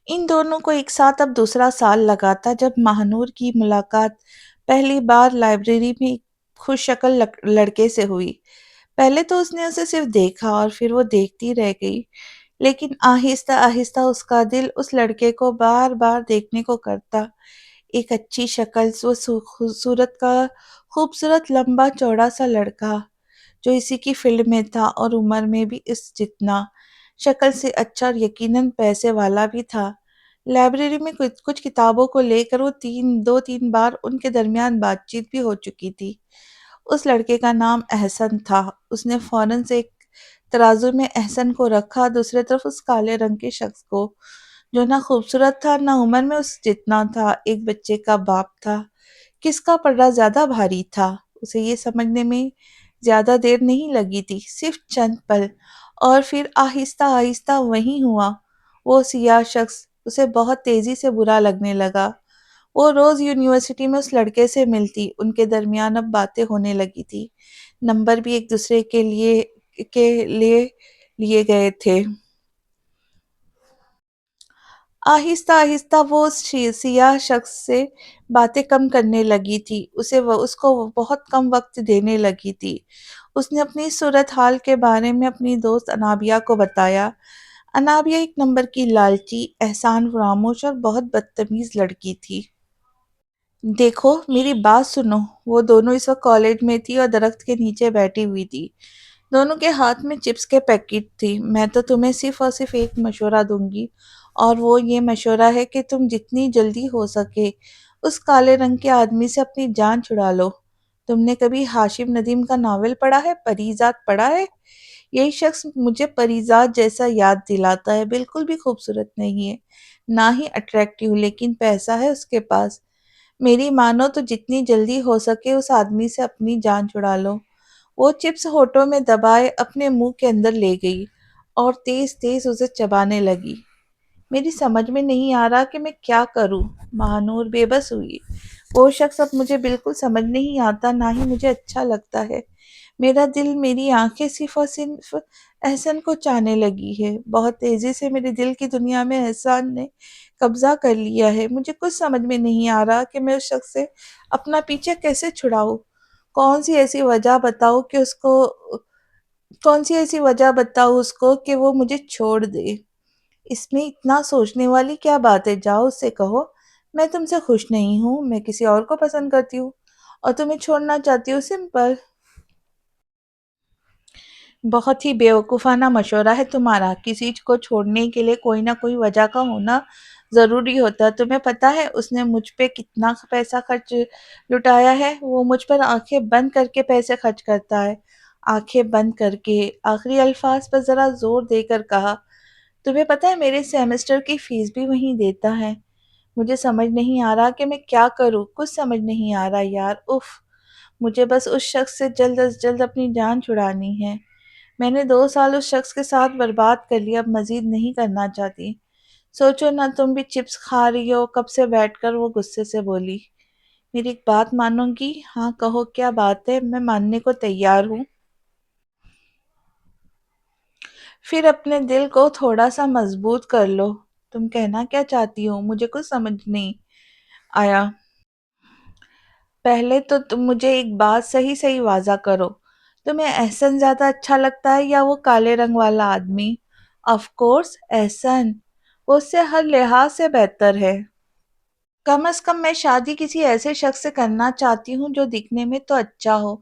ان دونوں کو ایک ساتھ اب دوسرا سال لگا تھا جب ماہنور کی ملاقات پہلی بار لائبریری میں ایک خوش شکل لڑکے سے ہوئی۔ پہلے تو اس نے اسے صرف دیکھا اور پھر وہ دیکھتی رہ گئی، لیکن آہستہ آہستہ اس کا دل اس لڑکے کو بار بار دیکھنے کو کرتا۔ ایک اچھی شکل، وہ صورت کا خوبصورت لمبا چوڑا سا لڑکا جو اسی کی فیلڈ میں تھا اور عمر میں بھی اس جتنا، شکل سے اچھا اور یقیناً پیسے والا بھی تھا۔ لائبریری میں کچھ کتابوں کو لے کر وہ 2-3 بار ان کے درمیان بات چیت بھی ہو چکی تھی۔ اس لڑکے کا نام احسن تھا۔ اس نے فوراً سے ایک ترازو میں احسن کو رکھا، دوسرے طرف اس کالے رنگ کے شخص کو جو نہ خوبصورت تھا نہ عمر میں اس جتنا تھا، ایک بچے کا باپ تھا۔ کس کا پلڑا زیادہ بھاری تھا؟ اسے یہ سمجھنے میں زیادہ دیر نہیں لگی تھی، صرف چند پل، اور پھر آہستہ آہستہ وہی ہوا۔ وہ سیاہ شخص اسے بہت تیزی سے برا لگنے لگا۔ وہ روز یونیورسٹی میں اس لڑکے سے ملتی، ان کے درمیان اب باتیں ہونے لگی تھی، نمبر بھی ایک دوسرے کے لیے لیے گئے تھے۔ آہستہ آہستہ وہ اس سیاہ شخص سے باتیں کم کرنے لگی تھی، اس کو وہ بہت کم وقت دینے لگی تھی۔ اس نے اپنی صورتحال کے بارے میں اپنی دوست انابیہ کو بتایا۔ انابیہ ایک نمبر کی لالچی، احسان فراموش اور بہت بدتمیز لڑکی تھی۔ دیکھو میری بات سنو، وہ دونوں اس وقت کالج میں تھی اور درخت کے نیچے بیٹھی ہوئی تھی، دونوں کے ہاتھ میں چپس کے پیکٹ تھی۔ میں تو تمہیں صرف اور صرف ایک مشورہ دوں گی، اور وہ یہ مشورہ ہے کہ تم جتنی جلدی ہو سکے اس کالے رنگ کے آدمی سے اپنی جان چھڑا لو۔ تم نے کبھی ہاشم ندیم کا ناول پڑھا ہے، پریزاد پڑھا ہے؟ یہی شخص مجھے پریزاد جیسا یاد دلاتا ہے، بالکل بھی خوبصورت نہیں ہے، نہ ہی اٹریکٹیو، لیکن پیسہ ہے اس کے پاس۔ میری مانو تو جتنی جلدی ہو سکے اس آدمی سے اپنی جان چھڑا لو۔ وہ چپس ہونٹوں میں دبائے اپنے منہ کے اندر لے گئی اور تیز تیز اسے چبانے لگی۔ میری سمجھ میں نہیں آ رہا کہ میں کیا کروں، مہانور بے بس ہوئی۔ وہ شخص اب مجھے بالکل سمجھ نہیں آتا، نہ ہی مجھے اچھا لگتا ہے۔ میرا دل، میری آنکھیں صرف اور صرف احسن کو چاہنے لگی ہے۔ بہت تیزی سے میرے دل کی دنیا میں احسان نے قبضہ کر لیا ہے۔ مجھے کچھ سمجھ میں نہیں آ رہا کہ میں اس شخص سے اپنا پیچھے کیسے چھڑاؤں۔ کون سی ایسی وجہ بتاؤ کہ اس کو کہ وہ مجھے چھوڑ دے۔ اس میں اتنا سوچنے والی کیا بات ہے؟ جاؤ اس سے کہو میں تم سے خوش نہیں ہوں، میں کسی اور کو پسند کرتی ہوں اور تمہیں چھوڑنا چاہتی ہوں، سمپل۔ بہت ہی بیوقوفانہ مشورہ ہے تمہارا، کسی کو چھوڑنے کے لیے کوئی نہ کوئی وجہ کا ہونا ضروری ہوتا ہے۔ تمہیں پتہ ہے اس نے مجھ پہ کتنا پیسہ لٹایا ہے؟ وہ مجھ پر آنکھیں بند کر کے پیسے خرچ کرتا ہے، آنکھیں بند کر کے۔ آخری الفاظ پر ذرا زور دے کر کہا۔ تمہیں پتہ ہے میرے سیمسٹر کی فیس بھی وہیں دیتا ہے۔ مجھے سمجھ نہیں آ رہا کہ میں کیا کروں، کچھ سمجھ نہیں آ رہا یار، اف۔ مجھے بس اس شخص سے جلد از جلد اپنی جان چھڑانی ہے۔ میں نے 2 سال اس شخص کے ساتھ برباد کر لیا، اب مزید نہیں کرنا چاہتی۔ سوچو نا، تم بھی چپس کھا رہی ہو کب سے بیٹھ کر، وہ غصے سے بولی۔ میری ایک بات مانو گی؟ ہاں کہو، کیا بات ہے؟ میں ماننے کو تیار ہوں۔ پھر اپنے دل کو تھوڑا سا مضبوط کر لو۔ تم کہنا کیا چاہتی ہو؟ مجھے کچھ سمجھ نہیں آیا۔ پہلے تو تم مجھے ایک بات صحیح صحیح واضح کرو، تمہیں احسن زیادہ اچھا لگتا ہے یا وہ کالے رنگ والا آدمی؟ آف کورس احسن، وہ اس سے ہر لحاظ سے بہتر ہے۔ کم از کم میں شادی کسی ایسے شخص سے کرنا چاہتی ہوں جو دکھنے میں تو اچھا ہو۔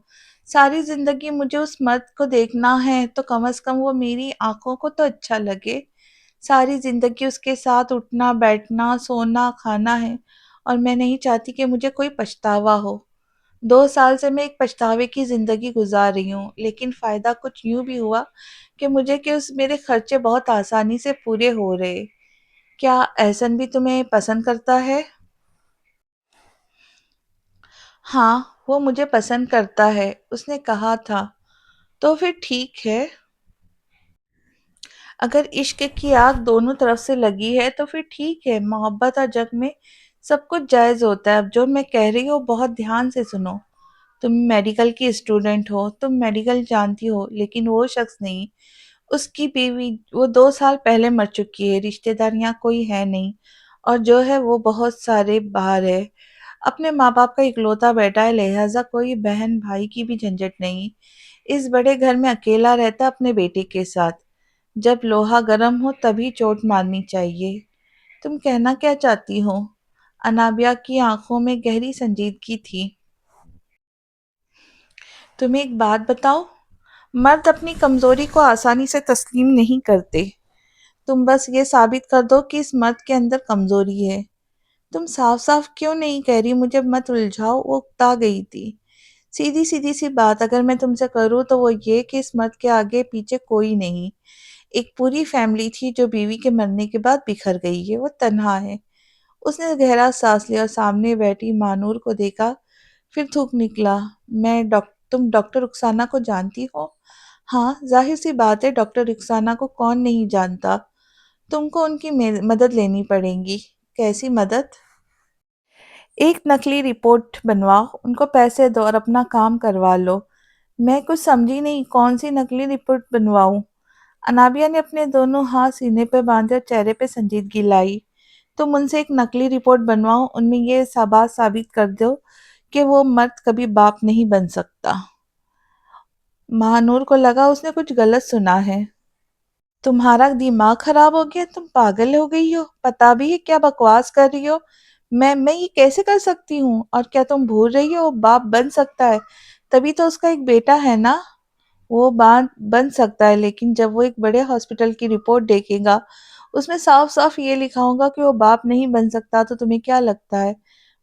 ساری زندگی مجھے اس مرد کو دیکھنا ہے تو کم از کم وہ میری آنکھوں کو تو اچھا لگے۔ ساری زندگی اس کے ساتھ اٹھنا بیٹھنا سونا کھانا ہے، اور میں نہیں چاہتی کہ مجھے کوئی پچھتاوا ہو۔ 2 سال سے میں ایک پچھتاوے کی زندگی گزار رہی ہوں، لیکن فائدہ کچھ یوں بھی ہوا کہ میرے خرچے بہت آسانی سے پورے ہو رہے۔ کیا احسن بھی تمہیں پسند کرتا ہے؟ ہاں، وہ مجھے پسند کرتا ہے، اس نے کہا تھا۔ تو پھر ٹھیک ہے۔ اگر عشق کی آگ دونوں طرف سے لگی ہے تو پھر ٹھیک ہے، محبت اور جنگ میں سب کچھ جائز ہوتا ہے۔ اب جو میں کہہ رہی ہوں بہت دھیان سے سنو۔ تم میڈیکل کی اسٹوڈنٹ ہو، تم میڈیکل جانتی ہو، لیکن وہ شخص نہیں۔ اس کی بیوی وہ 2 سال پہلے مر چکی ہے، رشتہ دار یہاں کوئی ہے نہیں، اور جو ہے وہ بہت سارے باہر ہے۔ اپنے ماں باپ کا اکلوتا بیٹا ہے، لہٰذا کوئی بہن بھائی کی بھی جھنجھٹ نہیں۔ اس بڑے گھر میں اکیلا رہتا اپنے بیٹے کے ساتھ۔ جب لوہا گرم ہو تبھی چوٹ مارنی چاہیے۔ تم کہنا کیا چاہتی ہو؟ انابیہ کی آنکھوں میں گہری سنجیدگی تھی۔ تمہیں ایک بات بتاؤں، مرد اپنی کمزوری کو آسانی سے تسلیم نہیں کرتے۔ تم بس یہ ثابت کر دو کہ اس مرد کے اندر کمزوری ہے۔ تم صاف صاف کیوں نہیں کہہ رہی؟ مجھے مت الجھاؤ، وہ اکتا گئی تھی۔ سیدھی سیدھی سی بات اگر میں تم سے کروں تو وہ یہ کہ اس مرد کے آگے پیچھے کوئی نہیں۔ ایک پوری فیملی تھی جو بیوی کے مرنے کے بعد بکھر گئی ہے، وہ تنہا ہے۔ اس نے گہرا سانس لیا اور سامنے بیٹھی مانور کو دیکھا، پھر تھوک نکلا۔ تم ڈاکٹر رخسانہ کو جانتی ہو؟ ہاں، ظاہر سی بات ہے، ڈاکٹر رخسانہ کو کون نہیں جانتا۔ تم کو ان کی مدد لینی پڑے گی۔ کیسی مدد؟ ایک نقلی رپورٹ بنواؤ، ان کو پیسے دو اور اپنا کام کروا لو۔ میں کچھ سمجھی نہیں، کون سی نقلی رپورٹ بنواؤں؟ انابیہ نے اپنے دونوں ہاتھ سینے پہ باندھے اور چہرے پہ سنجیدگی لائی۔ تم ان سے ایک نقلی رپورٹ بنواؤ، ان میں یہ بات ثابت کر دو کہ وہ مرد کبھی باپ نہیں بن سکتا۔ مہانور کو لگا اس نے کچھ غلط سنا ہے۔ تمہارا دماغ خراب ہو گیا، تم پاگل ہو گئی ہو، پتا بھی ہے کیا بکواس کر رہی ہو؟ میں یہ کیسے کر سکتی ہوں؟ اور کیا تم بھول رہی ہو باپ بن سکتا ہے، تبھی تو اس کا ایک بیٹا ہے نا۔ وہ بات بن سکتا ہے، لیکن جب وہ ایک بڑے ہاسپٹل کی رپورٹ دیکھے گا، اس میں صاف صاف یہ لکھا ہوگا کہ وہ باپ نہیں بن سکتا، تو تمہیں کیا لگتا ہے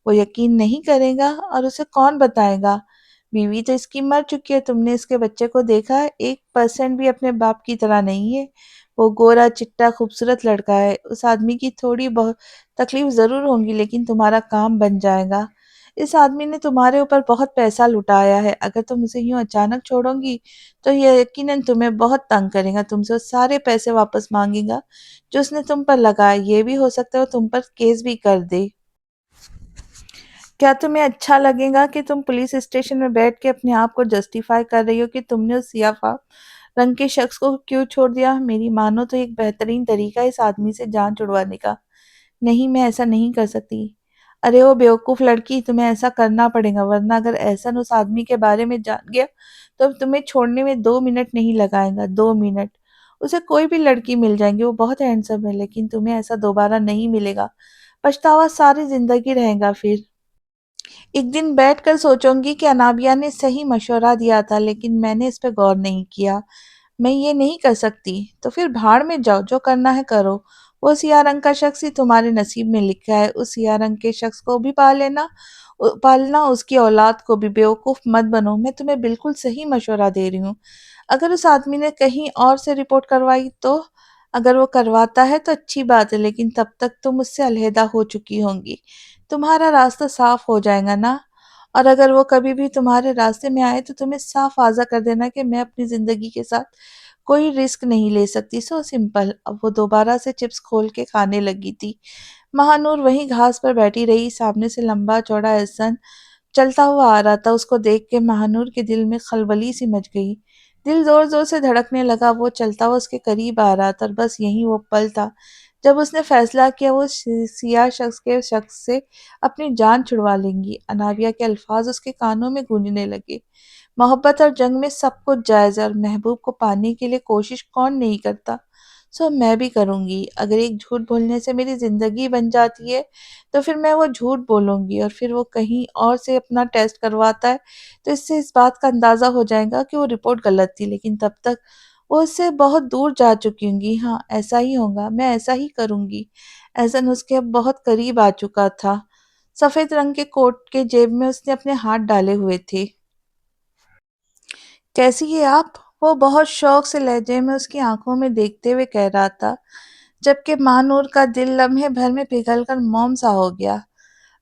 وہ یقین نہیں کرے گا؟ اور اسے کون بتائے گا؟ بیوی تو اس کی مر چکی ہے، تم نے اس کے بچے کو دیکھا ہے، 1% بھی اپنے باپ کی طرح نہیں ہے۔ وہ گورا چٹا خوبصورت لڑکا ہے، اس آدمی کی تھوڑی بہت تکلیف ضرور ہوں گی، لیکن تمہارا کام بن جائے گا۔ اس آدمی نے تمہارے اوپر بہت پیسہ لٹایا ہے، اگر تم اسے یوں اچانک چھوڑو گی تو یہ یقیناً تمہیں بہت تنگ کرے گا، تم سے وہ سارے پیسے واپس مانگے گا جو اس نے تم پر لگائے، یہ بھی ہو سکتا ہے وہ تم پر کیس بھی کر دے۔ کیا تمہیں اچھا لگے گا کہ تم پولیس اسٹیشن میں بیٹھ کے اپنے آپ کو جسٹیفائی کر رہی ہو کہ تم نے اس سیاہ رنگ کے شخص کو کیوں چھوڑ دیا؟ میری مانو تو ایک بہترین طریقہ ہے اس آدمی سے جان چھڑوانے کا۔ نہیں، میں ایسا نہیں کر سکتی۔ ارے وہ بیوقوف لڑکی، تمہیں ایسا کرنا پڑے گا، ورنہ اگر احسن اس آدمی کے بارے میں جان گیا تو تمہیں چھوڑنے میں 2 منٹ نہیں لگائے گا، 2 منٹ۔ اسے کوئی بھی لڑکی مل جائیں گی، وہ بہت ہینڈسم ہے، لیکن تمہیں ایسا دوبارہ نہیں ملے گا، پچھتاوا ساری زندگی رہے گا پھر۔ ایک دن بیٹھ کر سوچوں گی کہ انابیہ نے صحیح مشورہ دیا تھا، لیکن میں نے اس پہ غور نہیں کیا۔ میں یہ نہیں کر سکتی۔ تو پھر بھاڑ میں جاؤ، جو کرنا ہے کرو۔ وہ سیاہ رنگ کا شخص ہی تمہارے نصیب میں لکھا ہے، اس سیاہ رنگ کے شخص کو بھی پالنا، اس کی اولاد کو بھی۔ بیوقوف مت بنو، میں تمہیں بالکل صحیح مشورہ دے رہی ہوں۔ اگر اس آدمی نے کہیں اور سے رپورٹ کروائی تو؟ اگر وہ کرواتا ہے تو اچھی بات ہے، لیکن تب تک تم اس سے علیحدہ ہو چکی ہوں گی، تمہارا راستہ صاف ہو جائے گا نا۔ اور اگر وہ کبھی بھی تمہارے راستے میں آئے تو تمہیں صاف واضح کر دینا کہ میں اپنی زندگی کے ساتھ کوئی رسک نہیں لے سکتی، سو سمپل۔ اب وہ دوبارہ سے چپس کھول کے کھانے لگی تھی۔ مہانور وہیں گھاس پر بیٹھی رہی، سامنے سے لمبا چوڑا احسن چلتا ہوا آ رہا تھا۔ اس کو دیکھ کے مہانور کے دل میں خلبلی سی مچ گئی، دل زور زور سے دھڑکنے لگا۔ وہ چلتا ہوا اس کے قریب آ رہا تھا، اور بس یہی وہ پل تھا جب اس نے فیصلہ کیا وہ سیاہ شخص سے اپنی جان چھڑوا لیں گی۔ انابیہ کے الفاظ اس کے کانوں میں گونجنے لگے، محبت اور جنگ میں سب کچھ جائز ہے، اور محبوب کو پانے کے لیے کوشش کون نہیں کرتا؟ سو میں بھی کروں گی۔ اگر ایک جھوٹ بولنے سے میری زندگی بن جاتی ہے تو پھر میں وہ جھوٹ بولوں گی، اور پھر وہ کہیں اور سے اپنا ٹیسٹ کرواتا ہے تو اس سے اس بات کا اندازہ ہو جائے گا کہ وہ رپورٹ غلط تھی، لیکن تب تک وہ اس سے بہت دور جا چکی ہوں گی۔ ہاں، ایسا ہی ہوگا، میں ایسا ہی کروں گی۔ احسن اس کے اب بہت قریب آ چکا تھا، سفید رنگ کے کوٹ کے جیب میں اس نے اپنے ہاتھ ڈالے ہوئے تھے۔ کیسی ہے آپ؟ وہ بہت شوق سے لہجے میں اس کی آنکھوں میں دیکھتے ہوئے کہہ رہا تھا، جبکہ مانور کا دل لمحے بھر میں پگھل کر موم سا ہو گیا۔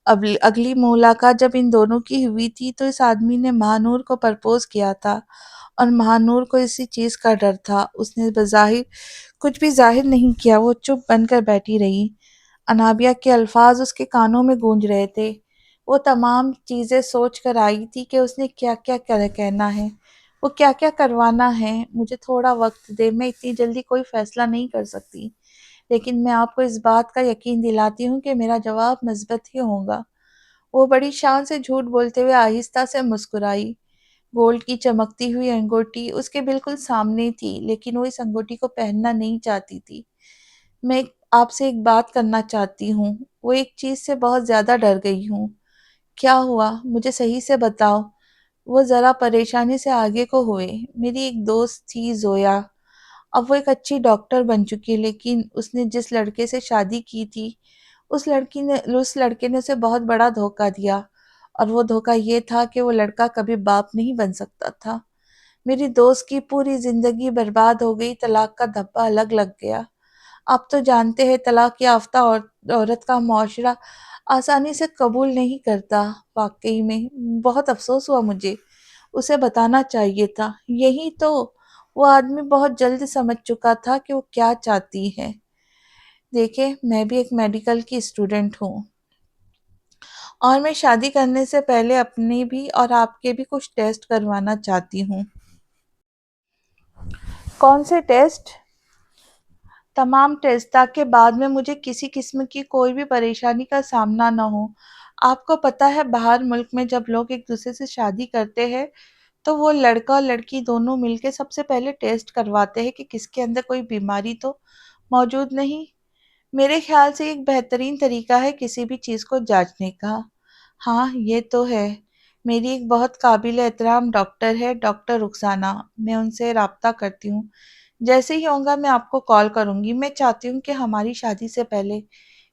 اگلی ملاقات جب ان دونوں کی ہوئی تھی تو اس آدمی نے مہانور کو پرپوز کیا تھا، اور مہانور کو اسی چیز کا ڈر تھا۔ اس نے بظاہر کچھ بھی ظاہر نہیں کیا، وہ چپ بن کر بیٹھی رہی۔ انابیہ کے الفاظ اس کے کانوں میں گونج رہے تھے، وہ تمام چیزیں سوچ کر آئی تھی کہ اس نے کیا کیا کہنا ہے، وہ کیا کیا کروانا ہے۔ مجھے تھوڑا وقت دے، میں اتنی جلدی کوئی فیصلہ نہیں کر سکتی، لیکن میں آپ کو اس بات کا یقین دلاتی ہوں کہ میرا جواب مثبت ہی ہوگا۔ وہ بڑی شان سے جھوٹ بولتے ہوئے آہستہ سے مسکرائی۔ گولڈ کی چمکتی ہوئی انگوٹی اس کے بالکل سامنے تھی، لیکن وہ اس انگوٹی کو پہننا نہیں چاہتی تھی۔ میں آپ سے ایک بات کرنا چاہتی ہوں، وہ ایک چیز سے بہت زیادہ ڈر گئی ہوں۔ کیا ہوا؟ مجھے صحیح سے بتاؤ۔ وہ ذرا پریشانی سے آگے کو ہوئے۔ میری ایک دوست تھی زویا، اب وہ ایک اچھی ڈاکٹر بن چکی ہے، لیکن اس نے جس لڑکے سے شادی کی تھی اس لڑکے نے اسے بہت بڑا دھوکہ دیا، اور وہ دھوکہ یہ تھا کہ وہ لڑکا کبھی باپ نہیں بن سکتا تھا۔ میری دوست کی پوری زندگی برباد ہو گئی، طلاق کا دھبا الگ لگ گیا۔ آپ تو جانتے ہیں طلاق یافتہ عورت کا معاشرہ آسانی سے قبول نہیں کرتا۔ واقعی میں بہت افسوس ہوا، مجھے اسے بتانا چاہیے تھا۔ یہی تو وہ آدمی بہت جلد سمجھ چکا تھا کہ وہ کیا چاہتی ہے۔ دیکھیں، میں بھی ایک میڈیکل کی اسٹوڈنٹ ہوں، اور میں شادی کرنے سے پہلے اپنے بھی اور آپ کے بھی کچھ ٹیسٹ کروانا چاہتی ہوں۔ کون سے ٹیسٹ؟ تمام ٹیسٹ، تاکہ بعد میں مجھے کسی قسم کی کوئی بھی پریشانی کا سامنا نہ ہو۔ آپ کو پتہ ہے باہر ملک میں جب لوگ ایک دوسرے سے شادی کرتے ہیں تو وہ لڑکا اور لڑکی دونوں مل کے سب سے پہلے ٹیسٹ کرواتے ہیں کہ کس کے اندر کوئی بیماری تو موجود نہیں۔ میرے خیال سے ایک بہترین طریقہ ہے کسی بھی چیز کو جانچنے کا۔ ہاں یہ تو ہے۔ میری ایک بہت قابل احترام ڈاکٹر ہے، ڈاکٹر رخسانہ، میں ان سے رابطہ کرتی ہوں۔ جیسے ہی ہوگا میں آپ کو کال کروں گی۔ میں چاہتی ہوں کہ ہماری شادی سے پہلے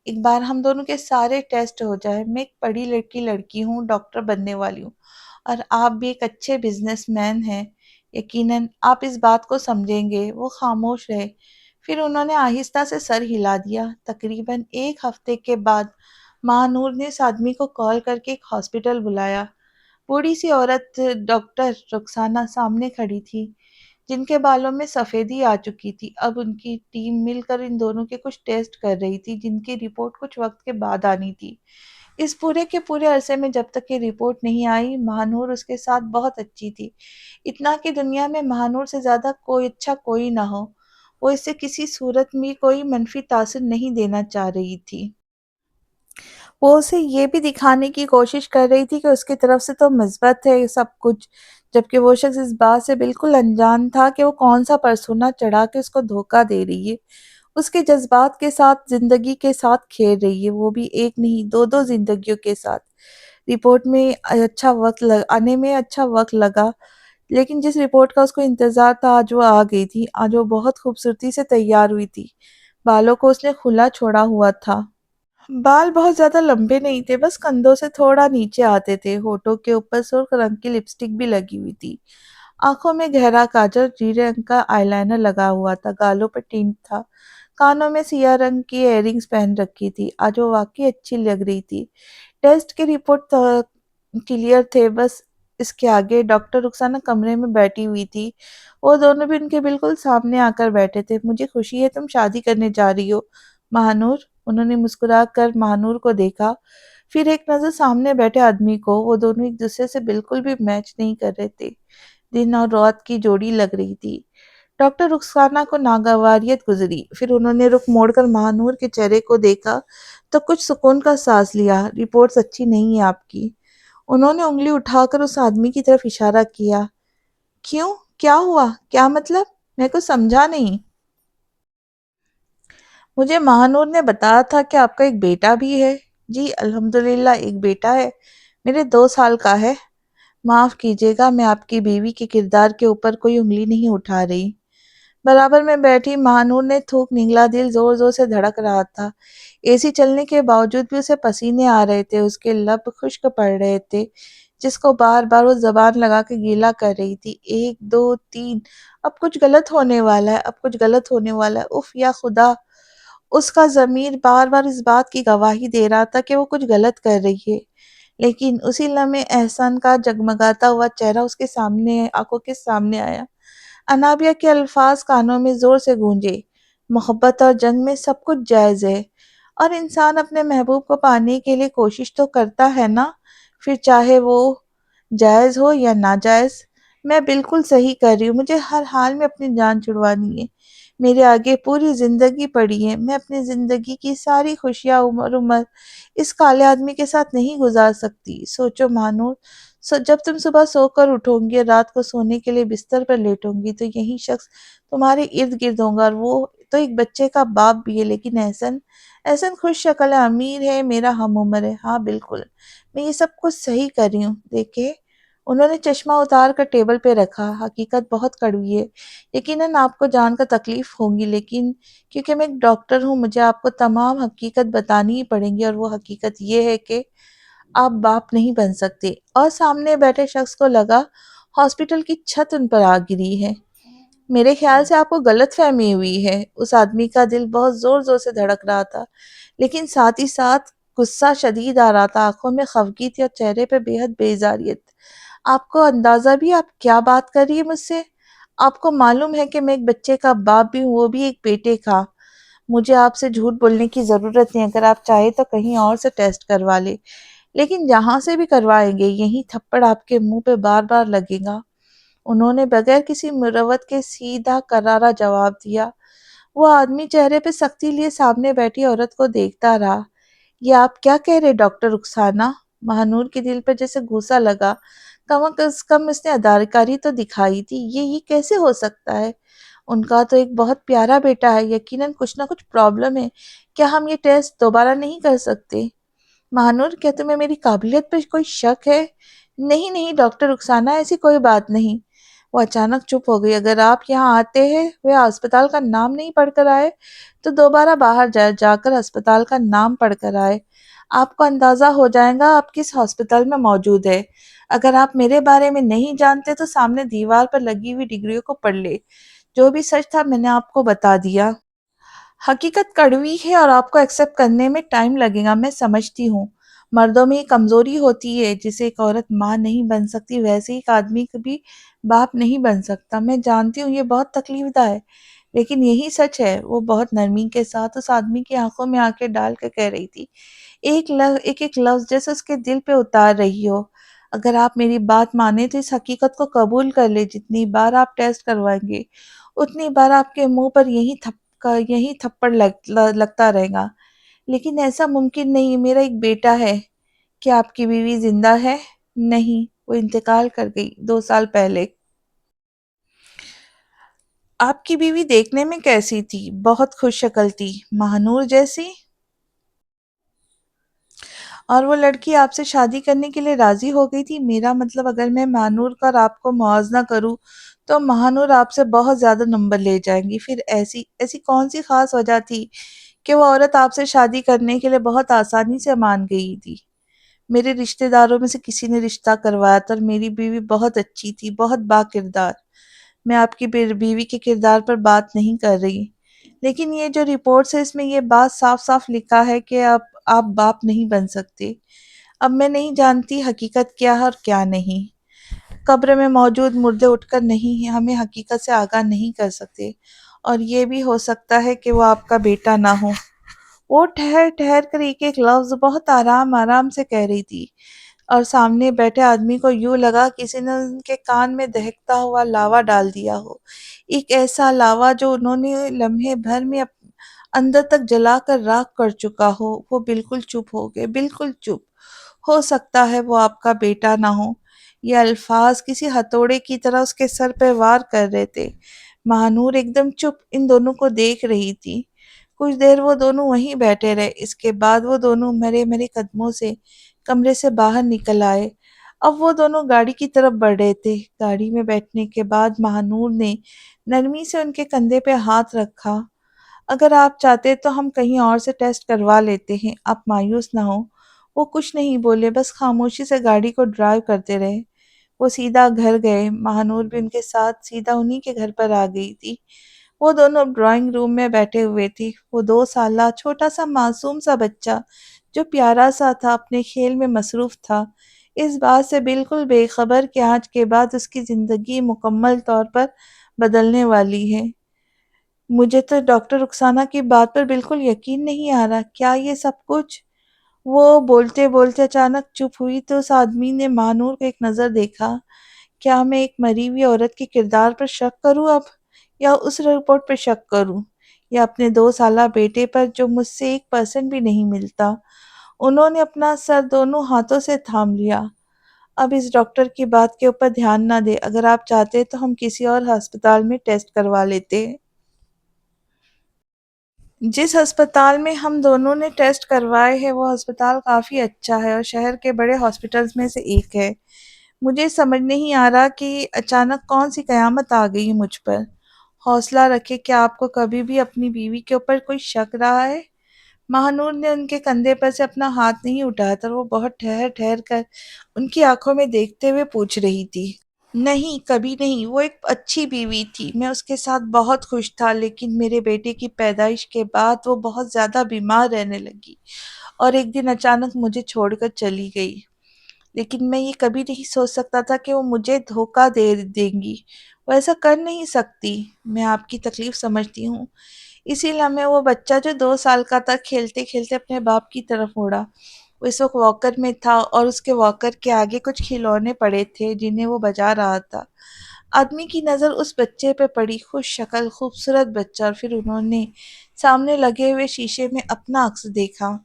ایک بار ہم دونوں کے سارے ٹیسٹ ہو جائے۔ میں ایک پڑھی لڑکی لڑکی ہوں، ڈاکٹر بننے والی ہوں، اور آپ بھی ایک اچھے بزنس مین ہیں، یقیناً آپ اس بات کو سمجھیں گے۔ وہ خاموش رہے، پھر انہوں نے آہستہ سے سر ہلا دیا۔ تقریباً ایک ہفتے کے بعد ماں نور نے اس آدمی کو کال کر کے ایک ہاسپٹل بلایا۔ بوڑھی سی عورت ڈاکٹر رخسانہ سامنے کھڑی تھی، جن کے بالوں میں سفیدی آ چکی تھی۔ اب ان کی ٹیم مل کر ان دونوں کے کچھ ٹیسٹ کر رہی تھی، جن کی رپورٹ کچھ وقت کے بعد آنی تھی۔ اس پورے کے پورے عرصے میں جب تک یہ رپورٹ نہیں آئی، مہانور اس کے ساتھ بہت اچھی تھی، اتنا کہ دنیا میں مہانور سے زیادہ کوئی اچھا کوئی نہ ہو۔ وہ اسے کسی صورت میں کوئی منفی تاثر نہیں دینا چاہ رہی تھی۔ وہ اسے یہ بھی دکھانے کی کوشش کر رہی تھی کہ اس کی طرف سے تو مثبت ہے سب کچھ، جبکہ وہ شخص اس بات سے بالکل انجان تھا کہ وہ کون سا پرسونا چڑھا کے اس کو دھوکہ دے رہی ہے، اس کے جذبات کے ساتھ، زندگی کے ساتھ کھیل رہی ہے، وہ بھی ایک نہیں دو دو زندگیوں کے ساتھ۔ رپورٹ میں آنے میں اچھا وقت لگا، لیکن جس رپورٹ کا اس کو انتظار تھا آج وہ آ گئی تھی۔ آج وہ بہت خوبصورتی سے تیار ہوئی تھی، بالوں کو اس نے کھلا چھوڑا ہوا تھا۔ بال بہت زیادہ لمبے نہیں تھے، بس کندھوں سے تھوڑا نیچے آتے تھے۔ ہونٹوں کے اوپر سرخ رنگ کی لپسٹک بھی لگی ہوئی تھی، آنکھوں میں گہرا کاجل، نیلے رنگ کا آئی لائنر لگا ہوا تھا، گالوں پر ٹینٹ تھا، کانوں میں سیاہ رنگ کی ایئر رنگز پہن رکھی تھی۔ آج وہ واقعی اچھی لگ رہی تھی۔ ٹیسٹ کے رپورٹ کلیئر تھے، بس اس کے آگے ڈاکٹر رخسانہ کمرے میں بیٹھی ہوئی تھی۔ وہ دونوں بھی ان کے بالکل سامنے آ کر بیٹھے تھے۔ مجھے خوشی ہے تم شادی کرنے جا رہی ہو مہانور۔ انہوں نے مسکرا کر مہانور کو دیکھا، پھر ایک نظر سامنے بیٹھے آدمی کو۔ وہ دونوں ایک دوسرے سے بالکل بھی میچ نہیں کر رہے تھے، دن اور رات کی جوڑی لگ رہی تھی۔ ڈاکٹر رخسانہ کو ناگواریت گزری، پھر انہوں نے رخ موڑ کر مہانور کے چہرے کو دیکھا تو کچھ سکون کا سانس لیا۔ رپورٹس اچھی نہیں ہے آپ کی۔ انہوں نے انگلی اٹھا کر اس آدمی کی طرف اشارہ کیا۔ کیوں؟ کیا ہوا؟ کیا مطلب؟ میں کچھ سمجھا نہیں۔ مجھے مہانور نے بتایا تھا کہ آپ کا ایک بیٹا بھی ہے۔ جی الحمدللہ، ایک بیٹا ہے، میرے 2 سال کا ہے۔ معاف کیجیے گا، میں آپ کی بیوی کے کردار کے اوپر کوئی انگلی نہیں اٹھا رہی۔ برابر میں بیٹھی مہانور نے تھوک نگلا، دل زور زور سے دھڑک رہا تھا۔ اے سی چلنے کے باوجود بھی اسے پسینے آ رہے تھے، اس کے لب خشک پڑ رہے تھے، جس کو بار بار وہ زبان لگا کے گیلا کر رہی تھی۔ 1 2 3، اب کچھ غلط ہونے والا ہے، اب کچھ غلط ہونے والا ہے، اف یا خدا! اس کا ضمیر بار بار اس بات کی گواہی دے رہا تھا کہ وہ کچھ غلط کر رہی ہے، لیکن اسی لمحے احسان کا جگمگاتا ہوا چہرہ اس کے سامنے، آنکھوں کے سامنے آیا۔ انابیہ کے الفاظ کانوں میں زور سے گونجے، محبت اور جنگ میں سب کچھ جائز ہے، اور انسان اپنے محبوب کو پانے کے لیے کوشش تو کرتا ہے نا، پھر چاہے وہ جائز ہو یا ناجائز۔ میں بالکل صحیح کر رہی ہوں، مجھے ہر حال میں اپنی جان چھڑوانی ہے۔ میرے آگے پوری زندگی پڑی ہے، میں اپنی زندگی کی ساری خوشیاں عمر عمر اس کالے آدمی کے ساتھ نہیں گزار سکتی۔ سوچو مہانور، جب تم صبح سو کر اٹھو گی اور رات کو سونے کے لیے بستر پر لیٹو گی تو یہی شخص تمہارے ارد گرد ہوگا، اور وہ تو ایک بچے کا باپ بھی ہے۔ لیکن احسن خوش شکل ہے، امیر ہے، میرا ہم عمر ہے۔ ہاں بالکل، میں یہ سب کچھ صحیح کر رہی ہوں۔ دیکھیں، انہوں نے چشمہ اتار کر ٹیبل پہ رکھا، حقیقت بہت کڑوی ہے، یقیناً آپ کو جان کر تکلیف ہوگی، لیکن کیونکہ میں ایک ڈاکٹر ہوں مجھے آپ کو تمام حقیقت بتانی ہی پڑیں گی، اور وہ حقیقت یہ ہے کہ آپ باپ نہیں بن سکتے۔ اور سامنے بیٹھے شخص کو لگا ہاسپٹل کی چھت ان پر آ گری ہے۔ میرے خیال سے آپ کو غلط فہمی ہوئی ہے۔ اس آدمی کا دل بہت زور زور سے دھڑک رہا تھا، لیکن ساتھ ہی ساتھ غصہ شدید آ رہا تھا، آنکھوں میں خفگی تھی اور چہرے پہ بے حد بیزاریت۔ آپ کو اندازہ بھی آپ کیا بات کر رہی ہے مجھ سے؟ آپ کو معلوم ہے کہ میں ایک بچے کا باپ بھی ہوں، وہ بھی ایک بیٹے کا۔ مجھے آپ سے جھوٹ بولنے کی ضرورت نہیں، اگر آپ چاہیں تو کہیں اور سے ٹیسٹ کروا لے، لیکن جہاں سے بھی کروائیں گے یہی تھپڑ آپ کے منہ پہ بار بار لگے گا۔ انہوں نے بغیر کسی مروت کے سیدھا کرارا جواب دیا۔ وہ آدمی چہرے پہ سختی لیے سامنے بیٹھی عورت کو دیکھتا رہا۔ یہ آپ کیا کہہ رہے ڈاکٹر رخسانہ؟ مہانور کے دل پر جیسے گھوسا لگا۔ کم از کم اس نے اداکاری تو دکھائی تھی، یہ کیسے ہو سکتا ہے؟ ان کا تو ایک بہت پیارا بیٹا ہے، یقیناً کچھ نہ کچھ پرابلم ہے۔ کیا ہم یہ ٹیسٹ دوبارہ نہیں کر سکتے؟ مہانور، کیا تمہیں میری قابلیت پر کوئی شک ہے؟ نہیں نہیں ڈاکٹر رخسانہ، ایسی کوئی بات نہیں۔ وہ اچانک چپ ہو گئی۔ اگر آپ یہاں آتے ہیں وہ ہسپتال کا نام نہیں پڑھ کر آئے تو دوبارہ باہر جا کر ہسپتال کا نام پڑھ کر آئے۔ آپ کو اندازہ ہو جائے گا آپ کس ہسپتال میں موجود ہے۔ اگر آپ میرے بارے میں نہیں جانتے تو سامنے دیوار پر لگی ہوئی ڈگریوں کو پڑھ لے۔ جو بھی سچ تھا میں نے آپ کو بتا دیا۔ حقیقت کڑوی ہے اور آپ کو ایکسپٹ کرنے میں ٹائم لگے گا، میں سمجھتی ہوں۔ مردوں میں یہ کمزوری ہوتی ہے، جسے ایک عورت ماں نہیں بن سکتی ویسے ایک آدمی کبھی باپ نہیں بن سکتا۔ میں جانتی ہوں یہ بہت تکلیف دہ ہے، لیکن یہی سچ ہے۔ وہ بہت نرمی کے ساتھ اس آدمی کی آنکھوں میں آنکھیں ڈال کر کہہ رہی تھی، ایک ایک لفظ جیسے اس کے دل پہ اتار رہی ہو۔ اگر آپ میری بات مانیں تو اس حقیقت کو قبول کر لیں، جتنی بار آپ ٹیسٹ کروائیں گے اتنی بار آپ کے منہ پر یہی تھپڑ لگتا رہے گا۔ لیکن ایسا ممکن نہیں، میرا ایک بیٹا ہے۔ کیا آپ کی بیوی زندہ ہے؟ نہیں، وہ انتقال کر گئی 2 سال پہلے۔ آپ کی بیوی دیکھنے میں کیسی تھی؟ بہت خوش شکل تھی، مہانور جیسی۔ اور وہ لڑکی آپ سے شادی کرنے کے لیے راضی ہو گئی تھی؟ میرا مطلب اگر میں مہانور کا اور آپ کو موازنہ کروں تو مہانور آپ سے بہت زیادہ نمبر لے جائیں گی۔ پھر ایسی کون سی خاص وجہ تھی کہ وہ عورت آپ سے شادی کرنے کے لیے بہت آسانی سے مان گئی تھی؟ میرے رشتہ داروں میں سے کسی نے رشتہ کروایا تھا اور میری بیوی بہت اچھی تھی، بہت با کردار۔ میں آپ کی بیوی کے کردار پر بات نہیں کر رہی، لیکن یہ جو رپورٹس ہے اس میں یہ بات صاف صاف لکھا ہے کہ آپ باپ نہیں بن سکتے۔ اب میں نہیں جانتی حقیقت کیا ہے اور کیا نہیں۔ قبر میں موجود مردے اٹھ کر نہیں ہمیں حقیقت سے آگاہ نہیں کر سکتے، اور یہ بھی ہو سکتا ہے کہ وہ آپ کا بیٹا نہ ہو۔ وہ ٹھہر ٹھہر کر ایک ایک لفظ بہت آرام آرام سے کہہ رہی تھی، اور سامنے بیٹھے آدمی کو یوں لگا کسی نے ان کے کان میں دہکتا ہوا لاوا ڈال دیا ہو، ایک ایسا لاوا جو انہوں نے لمحے بھر میں اندر تک جلا کر راکھ کر چکا ہو۔ وہ بالکل چپ ہو گئے، بالکل چپ۔ ہو سکتا ہے وہ آپ کا بیٹا نہ ہو، یہ الفاظ کسی ہتھوڑے کی طرح اس کے سر پہ وار کر رہے تھے۔ مہانور ایک دم چپ ان دونوں کو دیکھ رہی تھی۔ کچھ دیر وہ دونوں وہیں بیٹھے رہے، اس کے بعد وہ دونوں مرے مرے قدموں سے کمرے سے باہر نکل آئے۔ اب وہ دونوں گاڑی کی طرف بڑھ رہے تھے۔ گاڑی میں بیٹھنے کے بعد مہانور نے نرمی سے ان کے کندھے پہ ہاتھ رکھا۔ اگر آپ چاہتے تو ہم کہیں اور سے ٹیسٹ کروا لیتے ہیں، آپ مایوس نہ ہوں۔ وہ کچھ نہیں بولے، بس خاموشی سے گاڑی کو ڈرائیو کرتے رہے۔ وہ سیدھا گھر گئے، مہانور بھی ان کے ساتھ سیدھا انہی کے گھر پر آ گئی تھی۔ وہ دونوں ڈرائنگ روم میں بیٹھے ہوئے تھی۔ وہ 2 سالہ چھوٹا سا معصوم سا بچہ جو پیارا سا تھا اپنے کھیل میں مصروف تھا، اس بات سے بالکل بے خبر کہ آج کے بعد اس کی زندگی مکمل طور پر بدلنے والی ہے۔ مجھے تو ڈاکٹر رخسانہ کی بات پر بالکل یقین نہیں آ رہا، کیا یہ سب کچھ؟ وہ بولتے بولتے اچانک چپ ہوئی تو اس آدمی نے مہانور کو ایک نظر دیکھا۔ کیا میں ایک مری ہوئی عورت کے کردار پر شک کروں اب، یا اس رپورٹ پر شک کروں، یا اپنے 2 سالہ بیٹے پر جو مجھ سے 1% بھی نہیں ملتا؟ انہوں نے اپنا سر دونوں ہاتھوں سے تھام لیا۔ اب اس ڈاکٹر کی بات کے اوپر دھیان نہ دے، اگر آپ چاہتے تو ہم کسی اور ہسپتال میں ٹیسٹ کروا لیتے۔ جس ہسپتال میں ہم دونوں نے ٹیسٹ کروائے ہیں وہ ہسپتال کافی اچھا ہے اور شہر کے بڑے ہاسپٹلز میں سے ایک ہے۔ مجھے سمجھ نہیں آ رہا کہ اچانک کون سی قیامت آ گئی مجھ پر۔ حوصلہ رکھے، کیا آپ کو کبھی بھی اپنی بیوی کے اوپر کوئی شک رہا ہے؟ مہانور نے ان کے کندھے پر سے اپنا ہاتھ نہیں اٹھایا تھا، وہ بہت ٹھہر ٹھہر کر ان کی آنکھوں میں دیکھتے ہوئے پوچھ رہی تھی۔ نہیں، کبھی نہیں۔ وہ ایک اچھی بیوی تھی، میں اس کے ساتھ بہت خوش تھا، لیکن میرے بیٹے کی پیدائش کے بعد وہ بہت زیادہ بیمار رہنے لگی اور ایک دن اچانک مجھے چھوڑ کر چلی گئی۔ لیکن میں یہ کبھی نہیں سوچ سکتا تھا کہ وہ مجھے دھوکہ دے دیں گی، وہ ایسا کر نہیں سکتی۔ میں آپ کی تکلیف سمجھتی ہوں۔ اسی لمحے وہ بچہ جو 2 سال کا تھا کھیلتے کھیلتے اپنے باپ کی طرف اڑا وہ اس وقت واکر میں تھا اور اس کے واکر کے آگے کچھ کھلونے پڑے تھے جنہیں وہ بجا رہا تھا۔ آدمی کی نظر اس بچے پہ پڑی، خوش شکل خوبصورت بچہ، اور پھر انہوں نے سامنے لگے ہوئے شیشے میں اپنا عکس دیکھا۔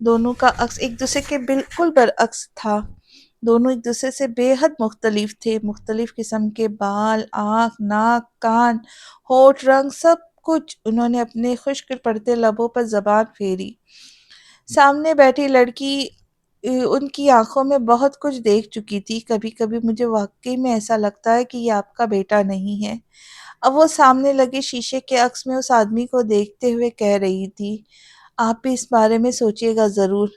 دونوں کا عکس ایک دوسرے کے بالکل برعکس تھا۔ دونوں ایک دوسرے سے بے حد مختلف تھے، مختلف قسم کے بال، آنکھ، ناک، کان، ہونٹ، رنگ، سب کچھ۔ انہوں نے اپنے خشک پڑتے لبوں پر زبان پھیری۔ سامنے بیٹھی لڑکی ان کی آنکھوں میں بہت کچھ دیکھ چکی تھی۔ کبھی کبھی مجھے واقعی میں ایسا لگتا ہے کہ یہ آپ کا بیٹا نہیں ہے۔ اب وہ سامنے لگے شیشے کے عکس میں اس آدمی کو دیکھتے ہوئے کہہ رہی تھی، آپ بھی اس بارے میں سوچیے گا ضرور،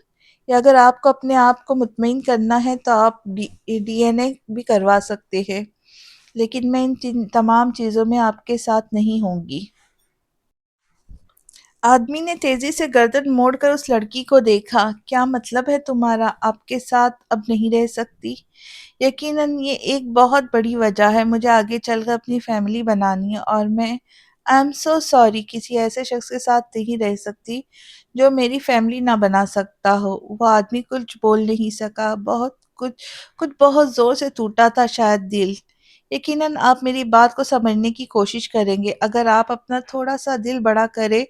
یا اگر آپ کو اپنے آپ کو مطمئن کرنا ہے تو آپ ڈی این اے بھی کروا سکتے ہیں، لیکن میں ان تمام چیزوں میں آپ کے ساتھ نہیں ہوں گی۔ آدمی نے تیزی سے گردن موڑ کر اس لڑکی کو دیکھا۔ کیا مطلب ہے تمہارا، آپ کے ساتھ اب نہیں رہ سکتی؟ یقیناً یہ ایک بہت بڑی وجہ ہے، مجھے آگے چل کر اپنی فیملی بنانی ہے، اور میں آئی ایم سو سوری کسی ایسے شخص کے ساتھ نہیں رہ سکتی جو میری فیملی نہ بنا سکتا ہو۔ وہ آدمی کچھ بول نہیں سکا، کچھ بہت زور سے ٹوٹا تھا شاید دل۔ یقیناً آپ میری بات کو سمجھنے کی کوشش کریں گے، اگر آپ اپنا تھوڑا سا دل بڑا کریں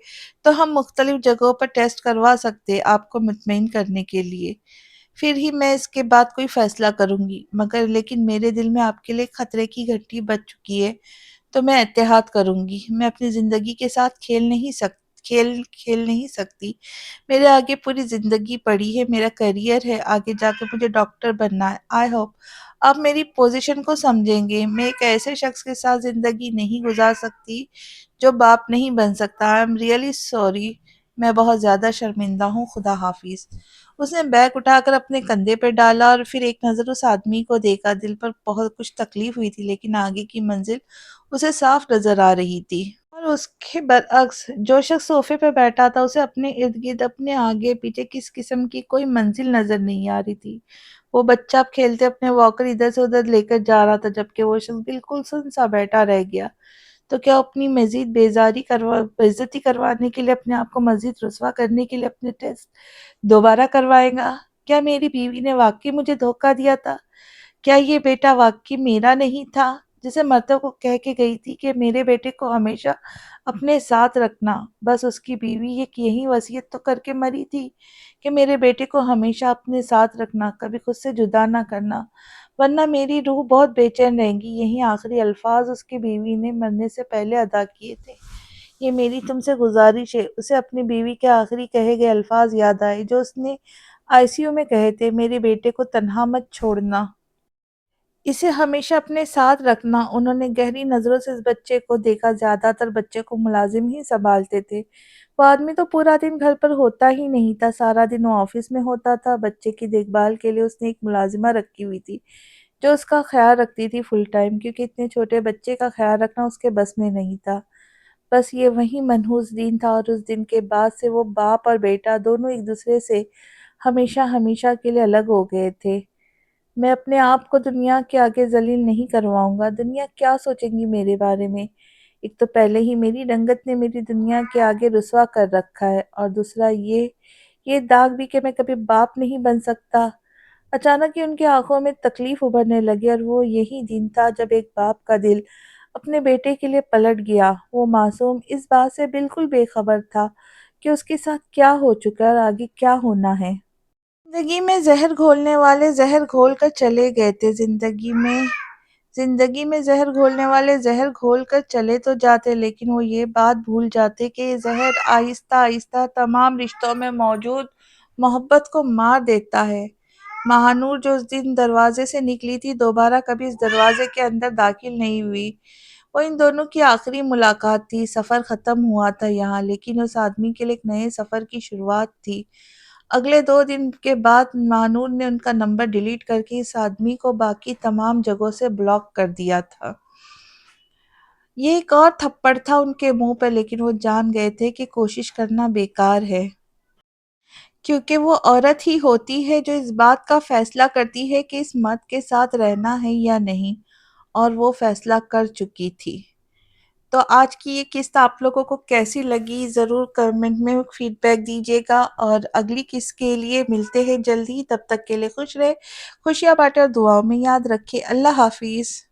تو ہم مختلف جگہوں پر ٹیسٹ کروا سکتے آپ کو مطمئن کرنے کے لیے، پھر ہی میں اس کے بعد کوئی فیصلہ کروں گی، مگر لیکن میرے دل میں آپ کے لیے خطرے کی گھنٹی بج چکی ہے، تو میں احتیاط کروں گی۔ میں اپنی زندگی کے ساتھ کھیل نہیں سکتی۔ میرے آگے پوری زندگی پڑی ہے، میرا کیریئر ہے، آگے جا کے مجھے ڈاکٹر بننا ہے۔ آئی ہوپ آپ میری پوزیشن کو سمجھیں گے۔ میں ایک ایسے شخص کے ساتھ زندگی نہیں گزار سکتی جو باپ نہیں بن سکتا۔ آئی ایم ریئلی سوری، میں بہت زیادہ شرمندہ ہوں، خدا حافظ۔ اس نے بیگ اٹھا کر اپنے کندھے پہ ڈالا اور پھر ایک نظر اس آدمی کو دیکھا۔ دل پر بہت کچھ تکلیف ہوئی تھی، لیکن آگے کی منزل اسے صاف نظر آ رہی تھی۔ اور اس کے برعکس جو شخص صوفے پہ بیٹھا تھا، اسے اپنے ارد گرد، اپنے آگے پیچھے کس قسم کی کوئی منزل نظر نہیں آ رہی تھی۔ وہ بچہ اب کھیلتے اپنے واکر ادھر سے ادھر لے کر جا رہا تھا، جبکہ وہ شخص بالکل سن سا بیٹھا رہ گیا۔ تو کیا اپنی مزید بےعزتی کروانے کے لیے، اپنے آپ کو مزید رسوا کرنے کے لیے اپنے ٹیسٹ دوبارہ کروائے گا؟ کیا میری بیوی نے واقعی مجھے دھوکہ دیا تھا؟ کیا یہ بیٹا واقعی میرا نہیں تھا؟ جسے مرتبہ کو کہہ کے گئی تھی کہ میرے بیٹے کو ہمیشہ اپنے ساتھ رکھنا، بس اس کی بیوی یہی وصیت تو کر کے مری تھی کہ میرے بیٹے کو ہمیشہ اپنے ساتھ رکھنا، کبھی خود سے جدا نہ کرنا، ورنہ میری روح بہت بے چین رہے گی۔ یہی آخری الفاظ اس کی بیوی نے مرنے سے پہلے ادا کیے تھے۔ یہ میری تم سے گزارش ہے۔ اسے اپنی بیوی کے آخری کہے گئے الفاظ یاد آئے جو اس نے آئی سی یو میں کہے تھے، میرے بیٹے کو تنہا مت چھوڑنا، اسے ہمیشہ اپنے ساتھ رکھنا۔ انہوں نے گہری نظروں سے اس بچے کو دیکھا۔ زیادہ تر بچے کو ملازم ہی سنبھالتے تھے، وہ آدمی تو پورا دن گھر پر ہوتا ہی نہیں تھا، سارا دن وہ آفس میں ہوتا تھا۔ بچے کی دیکھ بھال کے لیے اس نے ایک ملازمہ رکھی ہوئی تھی جو اس کا خیال رکھتی تھی فل ٹائم، کیونکہ اتنے چھوٹے بچے کا خیال رکھنا اس کے بس میں نہیں تھا۔ بس یہ وہی منحوس دن تھا، اور اس دن کے بعد سے وہ باپ اور بیٹا دونوں ایک دوسرے سے ہمیشہ ہمیشہ کے لیے الگ ہو گئے تھے۔ میں اپنے آپ کو دنیا کے آگے ذلیل نہیں کرواؤں گا۔ دنیا کیا سوچیں گی میرے بارے میں؟ ایک تو پہلے ہی میری رنگت نے میری دنیا کے آگے رسوا کر رکھا ہے، اور دوسرا یہ داغ بھی کہ میں کبھی باپ نہیں بن سکتا۔ اچانک ہی ان کی آنکھوں میں تکلیف ابھرنے لگی، اور وہ یہی دن تھا جب ایک باپ کا دل اپنے بیٹے کے لیے پلٹ گیا۔ وہ معصوم اس بات سے بالکل بے خبر تھا کہ اس کے ساتھ کیا ہو چکا ہے اور آگے کیا ہونا ہے۔ زندگی میں زہر گھولنے والے زہر گھول کر چلے گئے تھے، زندگی میں زہر گھولنے والے زہر گھول کر چلے تو جاتے، لیکن وہ یہ بات بھول جاتے کہ یہ زہر آہستہ آہستہ تمام رشتوں میں موجود محبت کو مار دیتا ہے۔ مہانور جو اس دن دروازے سے نکلی تھی، دوبارہ کبھی اس دروازے کے اندر داخل نہیں ہوئی۔ وہ ان دونوں کی آخری ملاقات تھی، سفر ختم ہوا تھا یہاں، لیکن اس آدمی کے لیے ایک نئے سفر کی شروعات تھی۔ اگلے 2 دن کے بعد مہانور نے ان کا نمبر ڈیلیٹ کر کے اس آدمی کو باقی تمام جگہوں سے بلاک کر دیا تھا۔ یہ ایک اور تھپڑ تھا ان کے منہ پر، لیکن وہ جان گئے تھے کہ کوشش کرنا بیکار ہے، کیونکہ وہ عورت ہی ہوتی ہے جو اس بات کا فیصلہ کرتی ہے کہ اس مرد کے ساتھ رہنا ہے یا نہیں، اور وہ فیصلہ کر چکی تھی۔ تو آج کی یہ قسط آپ لوگوں کو کیسی لگی ضرور کمنٹ میں فیڈ بیک دیجیے گا، اور اگلی قسط کے لیے ملتے ہیں جلدی، تب تک کے لیے خوش رہے، خوشیاں بانٹے اور دعاؤں میں یاد رکھے۔ اللہ حافظ۔